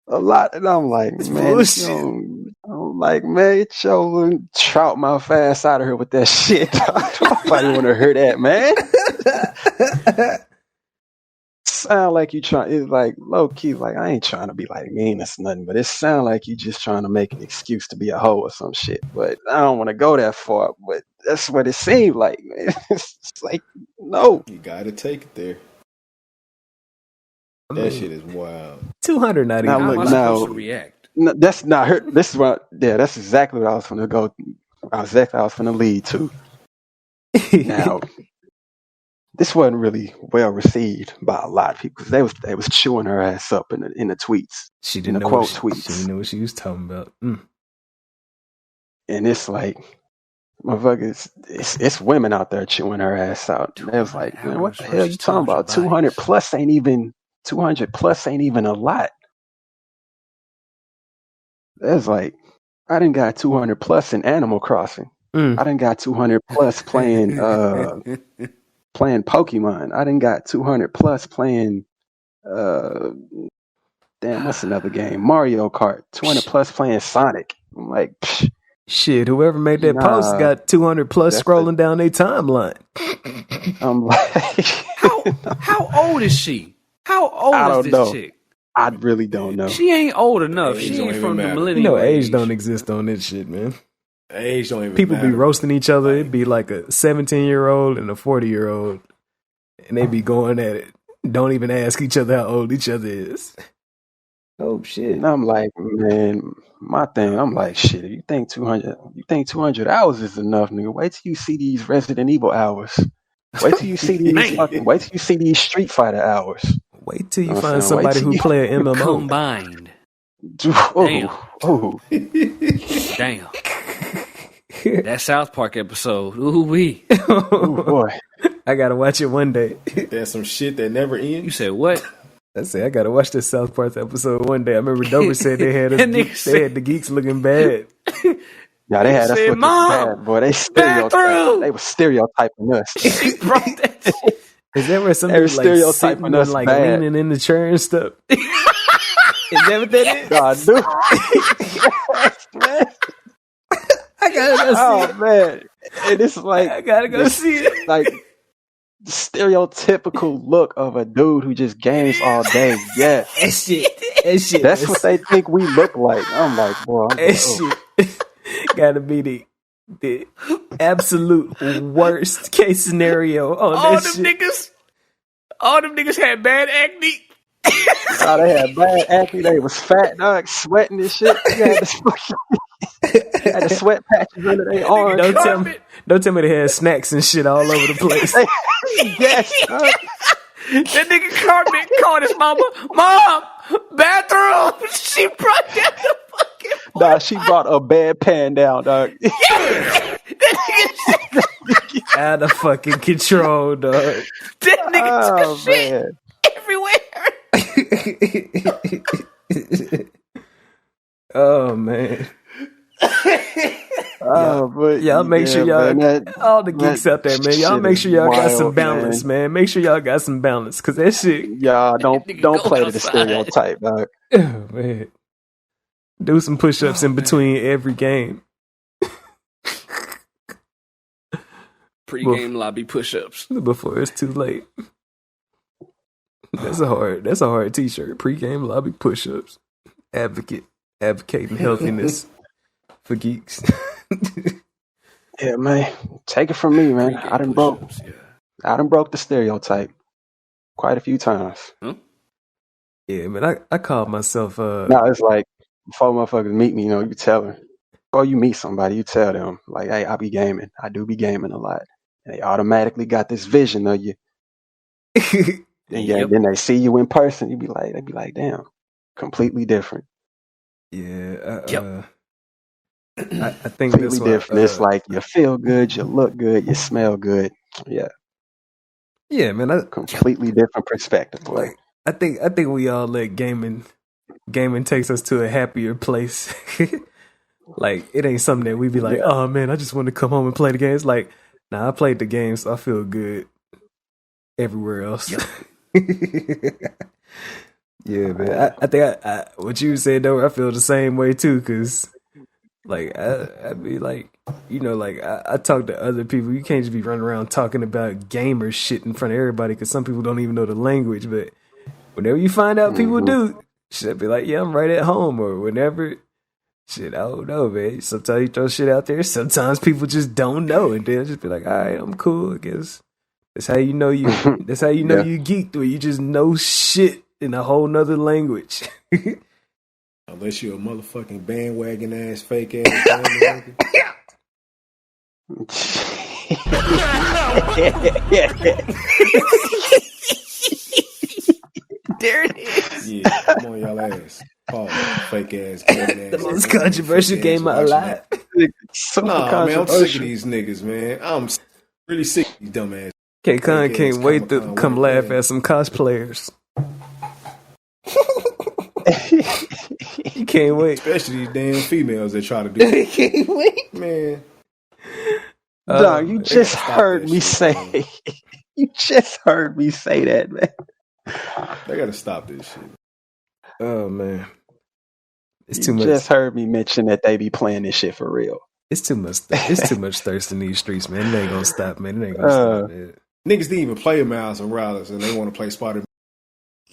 A lot, and I'm like, man, get your trout mouth ass out of here with that shit. Nobody want to hear that, man. Sound like you trying. It's like low key. Like, I ain't trying to be like mean or nothing, but it sound like you just trying to make an excuse to be a hoe or some shit. But I don't want to go that far. But that's what it seemed like, man. It's like, no, You gotta take it there. That shit is wild. 200 not Now, even. How am I look, supposed now- to react? no, that's not her. This is what. Yeah, that's exactly what I was going to go. Exactly, I was going to lead to. Now, this wasn't really well received by a lot of people because they was chewing her ass up in the tweets. She in didn't the know quote what she tweets. didn't know what she was talking about. And it's like, motherfuckers, it's women out there chewing her ass out. They was like, man, what the hell you talking about? 200 plus ain't even a lot. That's like, I done got 200 plus in Animal Crossing. I done got 200 plus playing Pokemon. I done got 200 plus playing what's another game? Mario Kart. 200 plus playing Sonic. I'm like, psh, Shit, whoever made that post got 200 plus scrolling down their timeline. I'm like, How old is she? How old I is don't this know. chick? I really don't know. She ain't old enough. Age She don't ain't even from the matter. millennium. You know, age don't exist on this shit, man. Age don't even People matter. be roasting each other. It'd be like a 17-year-old and a 40-year-old, and they be going at it. Don't even ask each other how old each other is. Oh shit! And I'm like, man, my thing. I'm like, shit. You think 200 hours is enough, nigga? Wait till you see these Resident Evil hours. Wait till you see these. Wait till you see these Street Fighter hours. Wait till you I'm find saying, somebody who play an MMO. Combined. Oh, oh. Damn. That South Park episode. Ooh wee. Oh boy. I gotta watch it one day. There's some shit that never ends. You said what? I say I gotta watch this South Park episode one day. I remember Dover said they had That nigga they had the geeks looking bad. Yeah, they had us said, looking "Mom, bad, boy. They bathroom!" They were stereotyping us. She brought that shit. Is that where some They were dude like stereotyping sitting us and like bad. leaning in the chair and stuff? Is that what that is? God, dude. Man. I gotta go see Oh it. man. And it's like I gotta go see it. like the stereotypical look of a dude who just games all day. Yeah, That shit. that's what they think we look like. I'm like, boy, That shit gotta be the absolute worst case scenario on All that them shit. niggas had bad acne. oh, they had bad acne. They was fat, dog, sweating and shit. You had the sweat patches under their arms. Don't tell me they had snacks and shit all over the place. Yes, dog. That nigga Cartman called his mama, Mom, bathroom. She brought down the fucking. Nah, she brought a bedpan down, dog. Out of fucking control, dog. That nigga took shit man. everywhere. Oh man. Oh, but Y'all make sure y'all, man, all the geeks out there, man. Y'all shit make sure is y'all got wild, some balance, man. Make sure y'all got some balance, cause that shit. Y'all don't Nigga, play go to the outside. stereotype, dog. Oh, man. Do some push-ups in between every game. Pre-game lobby push-ups. Before it's too late. That's a hard t-shirt. Pre-game lobby push-ups. Advocating healthiness for geeks. Yeah, man. Take it from me, man. I done broke the stereotype quite a few times. Yeah, man. I called myself Now it's like before motherfuckers meet me, you tell them. Before you meet somebody, you tell them, like, hey, I be gaming. I do be gaming a lot. And they automatically got this vision of you. And then they see you in person, they be like, damn, completely different. Yeah. I think Completely this one, different. It's like you feel good, you look good, you smell good. Yeah. Yeah, man. Completely different perspective, boy. Like, I think we all let gaming takes us to a happier place. Like, it ain't something that we be like, oh man, I just want to come home and play the games. Like, nah, I played the game, so I feel good everywhere else. Yeah, man. I think I what you said though, I feel the same way too, cause like I be like, like I talk to other people. You can't just be running around talking about gamer shit in front of everybody, cause some people don't even know the language. But whenever you find out people do, shit, be like, yeah, I'm right at home, or whenever. Shit, I don't know, man. Sometimes you throw shit out there. Sometimes people just don't know, and they'll just be like, "All right, I'm cool." I guess that's how you know you. That's how you know you geeked, or you just know shit in a whole nother language. Unless you're a motherfucking bandwagon ass fake ass. There it is. Yeah, come on y'all ass. Paul, fake ass. The most controversial game alive. Nah, man, I'm sick of these niggas, man. I'm really sick of these dumbass. K-Con can't wait to come laugh at some cosplayers. You can't wait. Especially these damn females that try to do it. Can't wait. Man. Dog, you just heard me say you just heard me say that, man. They gotta stop this shit. Oh man. It's You too much. just heard me mention that they be playing this shit for real. It's too much. It's too much thirst in these streets, man. It ain't gonna stop, man. It ain't gonna stop, man. Niggas didn't even play Miles and Morales and they want to play Spiderman.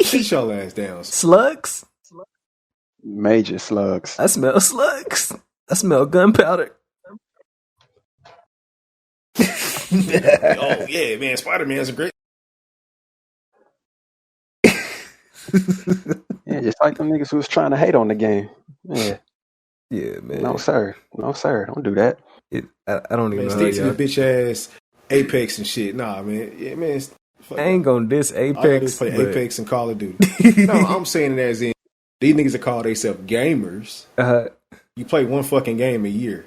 Sit your ass down. Slugs? Major slugs. I smell slugs. I smell gunpowder. Oh yeah, man. Spider-Man's a great. Yeah, just like them niggas who was trying to hate on the game. Yeah. Yeah, man. No, sir. No, sir. Don't do that. I don't even Man, know. stick to the bitch ass Apex and shit. Nah, man. Yeah, man. I ain't gonna diss All I do Apex. is play but- Apex and Call of Duty. No, I'm saying it as in these niggas that call themselves gamers. You play one fucking game a year.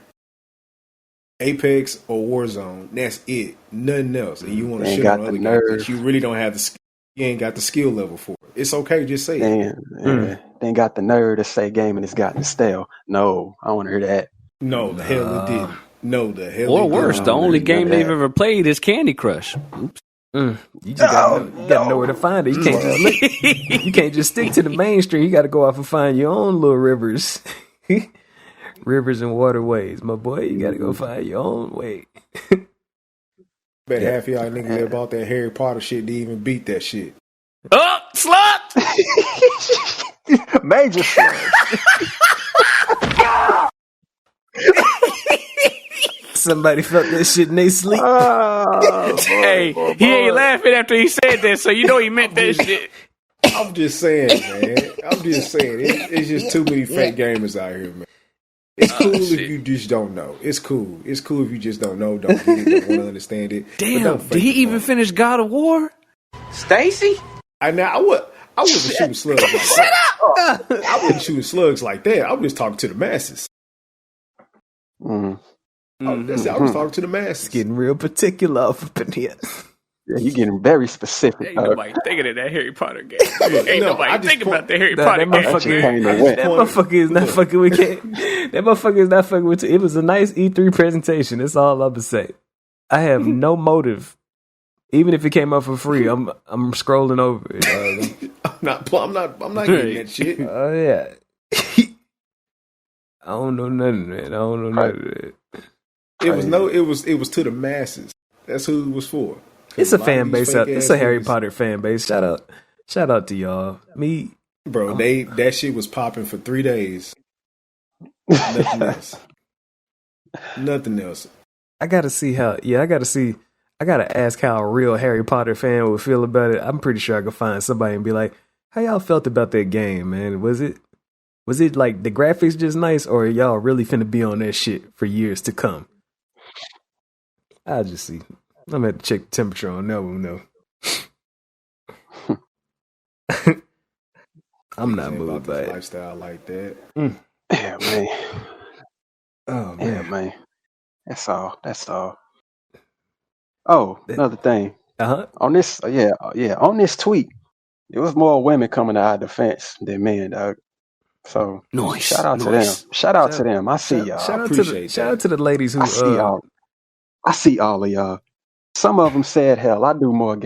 Apex or Warzone. That's it. Nothing else. And you want to They ain't shit got on the other games nerve. that you really don't have the skill. You ain't got the skill level for it. It's okay, just say it. They ain't got the nerve to say gaming has gotten stale. No, I don't want to hear that. No, the hell it didn't. No, the hell Or it worse, didn't. the only none game of they've that. ever played is Candy Crush. You just gotta know where to find it. You can't just you can't just stick to the mainstream. You got to go off and find your own little rivers, rivers and waterways, my boy. You got to go find your own way. Bet half of y'all niggas that bought that Harry Potter shit didn't even beat that shit. Oh, slut! Major slugs. Somebody felt that shit in their sleep. Hey, he ain't laughing after he said that, so you know he meant that shit. I'm just saying, man. I'm just saying. It's just too many fake gamers out here, man. It's cool if you just don't know. It's cool. It's cool if you just don't know, don't get it, don't want to understand it. Damn, did he even finish God of War? Stacy? I wasn't shooting slugs like that. I wasn't shooting slugs like that. I was just talking to the masses. I was talking to the masses. It's getting real particular up in here. Yeah, you're getting very specific. Ain't nobody thinking of that Harry Potter game. Ain't nobody thinking about the Harry Potter game. That motherfucker is not fucking with That motherfucker is not fucking with. It was a nice E3 presentation. That's all I'm gonna say. I have no motive. Even if it came up for free, I'm scrolling over it. I'm not getting that shit. Oh yeah. I don't know nothing, man. I don't know nothing of that. It was to the masses. That's who it was for. It's a fan base out. It's a Harry Potter fan base. Shout out to y'all. Me, bro. That shit was popping for 3 days. Nothing else. Nothing else. I gotta see how. Yeah, I gotta ask how a real Harry Potter fan would feel about it. I'm pretty sure I could find somebody and be like, "How y'all felt about that game, man? Was it like the graphics just nice, or y'all really finna be on that shit for years to come?" I'll just see. I'm gonna have to check the temperature on that one, though. I'm not moved by it. Lifestyle like that. Yeah, man. Oh man, yeah, man. That's all. Oh, another thing. On this, on this tweet, there was more women coming to our defense than men, dog. So shout out to them. Shout out to them. I see y'all. Shout out to the ladies who. I see all of y'all. Some of them said, "Hell, I do more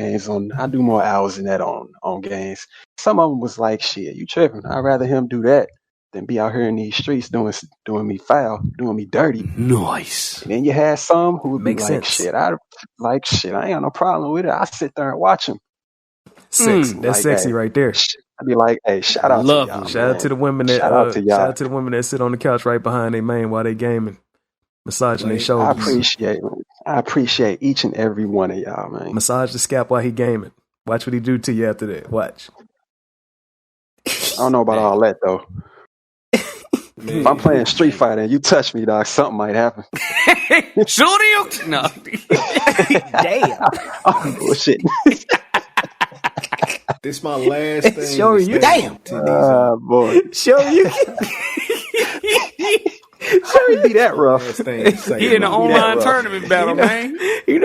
hours than that on games." Some of them was like, "Shit, you tripping? I'd rather him do that than be out here in these streets doing me foul, doing me dirty." Nice. And then you had some who would be Makes like, sense. "Shit, I ain't got no problem with it. I sit there and watch him." Sexy. That's like, sexy hey, right there. I'd be like, "Hey, shout out to y'all." Shout out to the women that shout out to the women that sit on the couch right behind their man while they gaming, massaging their shoulders. I appreciate each and every one of y'all, man. Massage the scalp while he gaming. Watch what he do to you after that. Watch. I don't know about all that though. If I'm playing Street Fighter and you touch me, dog, something might happen. Shoot you? No. Damn. I'm bullshit. This my last thing. Show you. Damn. Boy. Show you. Should be that rough. He in an online tournament battle, man. You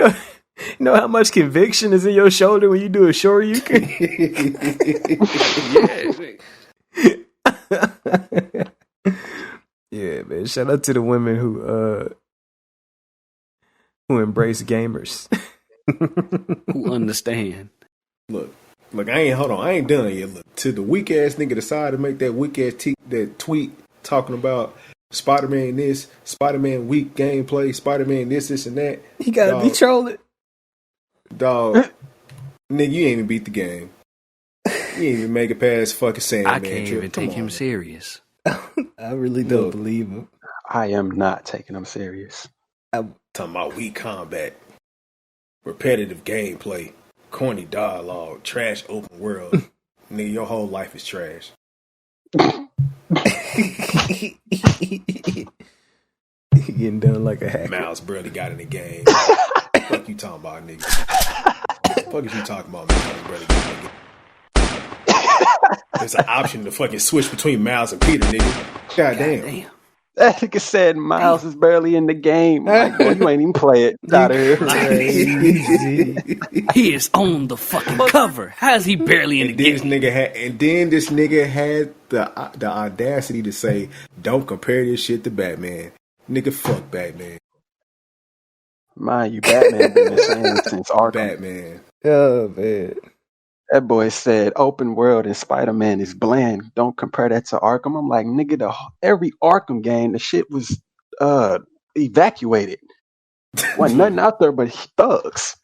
know how much conviction is in your shoulder when you do a shoryuken? Yeah, man. Shout out to the women who embrace gamers. Who understand. Look, I ain't done yet. Look, to the weak ass nigga decide to make that weak ass that tweet talking about Spider-Man this, Spider-Man weak gameplay, Spider-Man this and that. He gotta be trolling. Dog, nigga, you ain't even beat the game. You ain't even make it past fucking Sandman. I can't even take him serious. I really don't believe him. I am not taking him serious. I'm talking about weak combat, repetitive gameplay, corny dialogue, trash open world. Nigga, your whole life is trash. Getting done like a hacker. Miles barely got in the game. Fuck you talking about, nigga? Fuck is you talking about, Miles barely got in the game? There's an option to fucking switch between Miles and Peter, nigga. God damn. That nigga said Miles is barely in the game. Like, boy, you ain't even play it. Out of here. He is on the fucking cover. How is he barely in the game? This nigga had the audacity to say, "Don't compare this shit to Batman." Nigga, fuck Batman. Mind you, Batman been the same since Arkham. Batman. Oh, man. That boy said open world and Spider-Man is bland. Don't compare that to Arkham. I'm like, nigga, every Arkham game, the shit was evacuated. Wasn't nothing out there but thugs.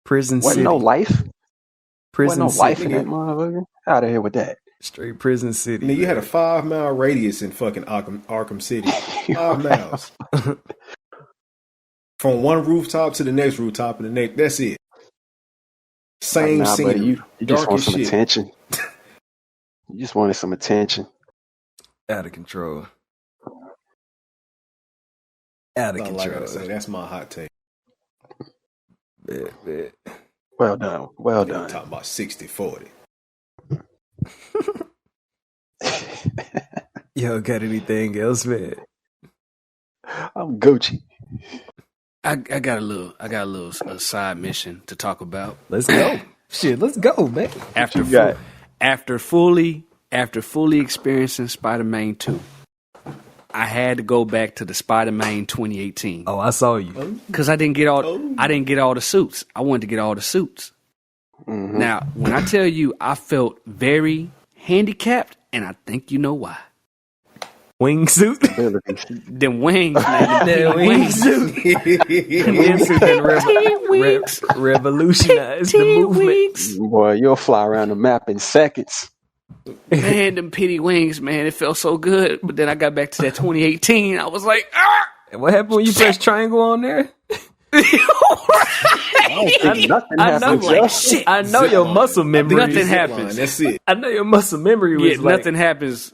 Prison Wasn't City. no life. Prison Wasn't no life in City. that motherfucker. Out of here with that. Straight Prison City. Now, you had a 5-mile radius in fucking Arkham City. 5 miles. From one rooftop to the next rooftop and the next. That's it. Same Nah, scenery. buddy, you just Dark want as some shit. attention. You just wanted some attention. Out of control. Out of That's all I control. gotta say. That's my hot take. Bet. Well done. Well We're done. talking about 60-40. Yo, got anything else, man? I'm Gucci. I got a little side mission to talk about. Let's go. Shit, let's go, man. After fully experiencing Spider-Man 2, I had to go back to the Spider-Man 2018. Oh, I saw you. Because I didn't get all the suits. I wanted to get all the suits. Mm-hmm. Now, when I tell you I felt very handicapped, and I think you know why. Wingsuit. Them wings, man. That wingsuit. Wingsuit that revolutionized the movement. Boy, you'll fly around the map in seconds. Man, them pity wings, man. It felt so good. But then I got back to that 2018. I was like, And what happened when you press triangle on there? I know your muscle memory. Nothing happens. That's it. I know your muscle memory was Yeah, like, nothing happens.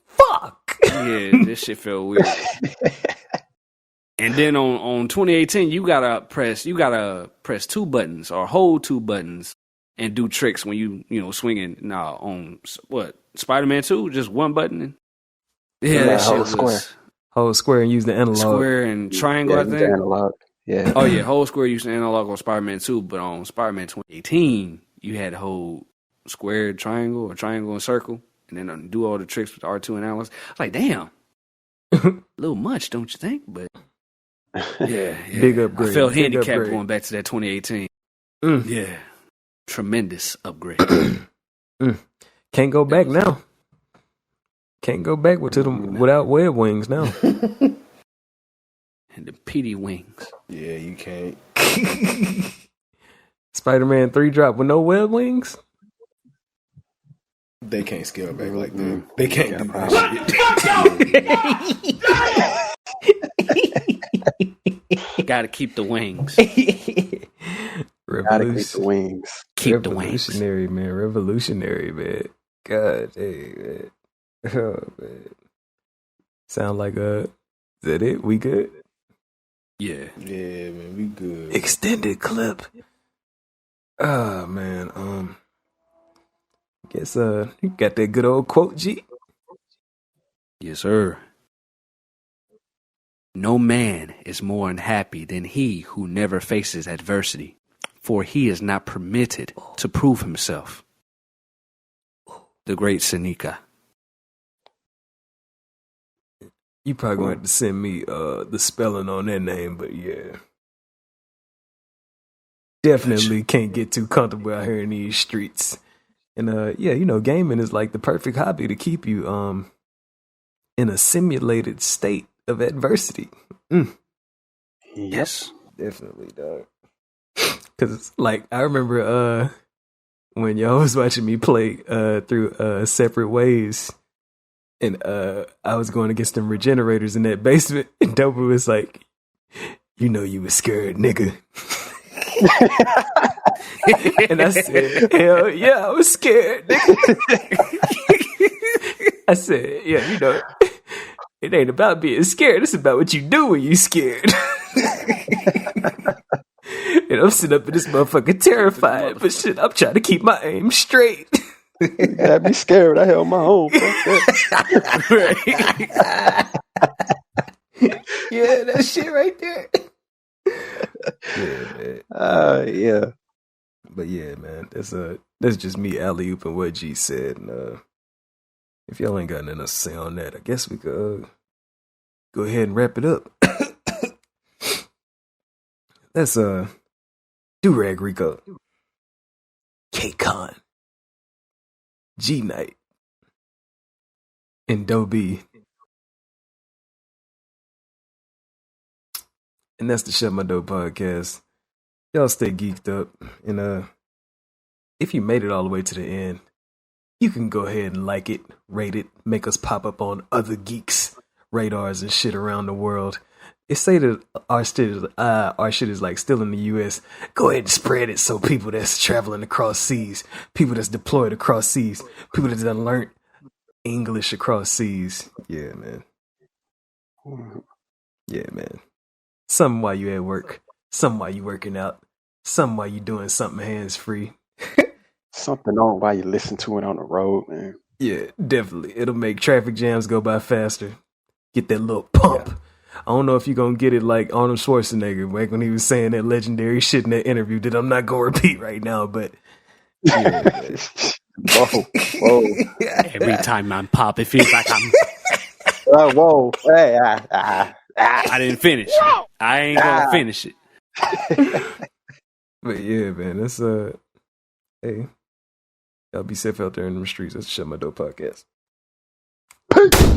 fuck. Yeah, this shit felt weird. And then on 2018, you gotta press 2 buttons or hold 2 buttons and do tricks when you swinging. Nah, on what Spider-Man 2, just 1 button. Yeah, that shit was Hold square and use the analog. square and triangle. I think. Analog. Yeah. Oh yeah, hold square used the analog on Spider-Man 2, but on Spider-Man 2018, you had to hold square, triangle, or triangle and circle, and then do all the tricks with R2 and Alice. I was like, damn, a little much, don't you think? But yeah. Big upgrade. I felt Big handicapped upgrade. going back to that 2018. Yeah, tremendous upgrade. Can't go back now. Can't go back to them without web wings now. And the PD wings. Yeah, you can't. Spider-Man 3 drop with no web wings? They can't scale back like that. They can't do that shit. Gotta keep the wings. Gotta keep the wings. Keep the wings. Revolutionary, man. Revolutionary, man. God, hey, man. Oh, man. Sound like is that it? We good? Yeah. Yeah, man, we good. Extended clip. Oh, man. Guess you got that good old quote, G? Yes, sir. No man is more unhappy than he who never faces adversity, for he is not permitted to prove himself. The great Seneca. You probably gonna have to send me the spelling on that name, but yeah. Definitely can't get too comfortable out here in these streets. And yeah, gaming is like the perfect hobby to keep you in a simulated state of adversity. Yes. Definitely, dog. Cause like I remember when y'all was watching me play through Separate Ways, and I was going against them regenerators in that basement, and Dope was like, you was scared, nigga. And I said, hell yeah, I was scared, nigga. I said, yeah, it ain't about being scared, it's about what you do when you scared. And I'm sitting up in this motherfucker terrified, but shit, I'm trying to keep my aim straight. I'd be scared. I held my own. Yeah, that shit right there. Yeah, man. Yeah. But yeah, man, that's just me alley-ooping what G said. And if y'all ain't got nothing else to say on that, I guess we could go ahead and wrap it up. That's Do-Rag Rico, K-Con, G-Night, and Dobie. And that's the Shut My Dope podcast. Y'all stay geeked up. And if you made it all the way to the end, you can go ahead and like it, rate it, make us pop up on other geeks' radars and shit around the world. It say that our shit is like still in the U.S. Go ahead and spread it so people that's traveling across seas, people that's deployed across seas, people that done learned English across seas. Yeah, man. Yeah, man. Some while you at work, some while you working out, some while you doing something hands free. Something on while you listen to it on the road, man. Yeah, definitely. It'll make traffic jams go by faster. Get that little pump. Yeah. I don't know if you're going to get it like Arnold Schwarzenegger back when he was saying that legendary shit in that interview that I'm not going to repeat right now, but yeah. Whoa. Every time I pop, it feels like I'm... whoa. Hey, I didn't finish. I ain't going to finish it. But yeah, man, that's, hey, y'all be safe out there in the streets. That's the Shut My Dope Podcast. Peace.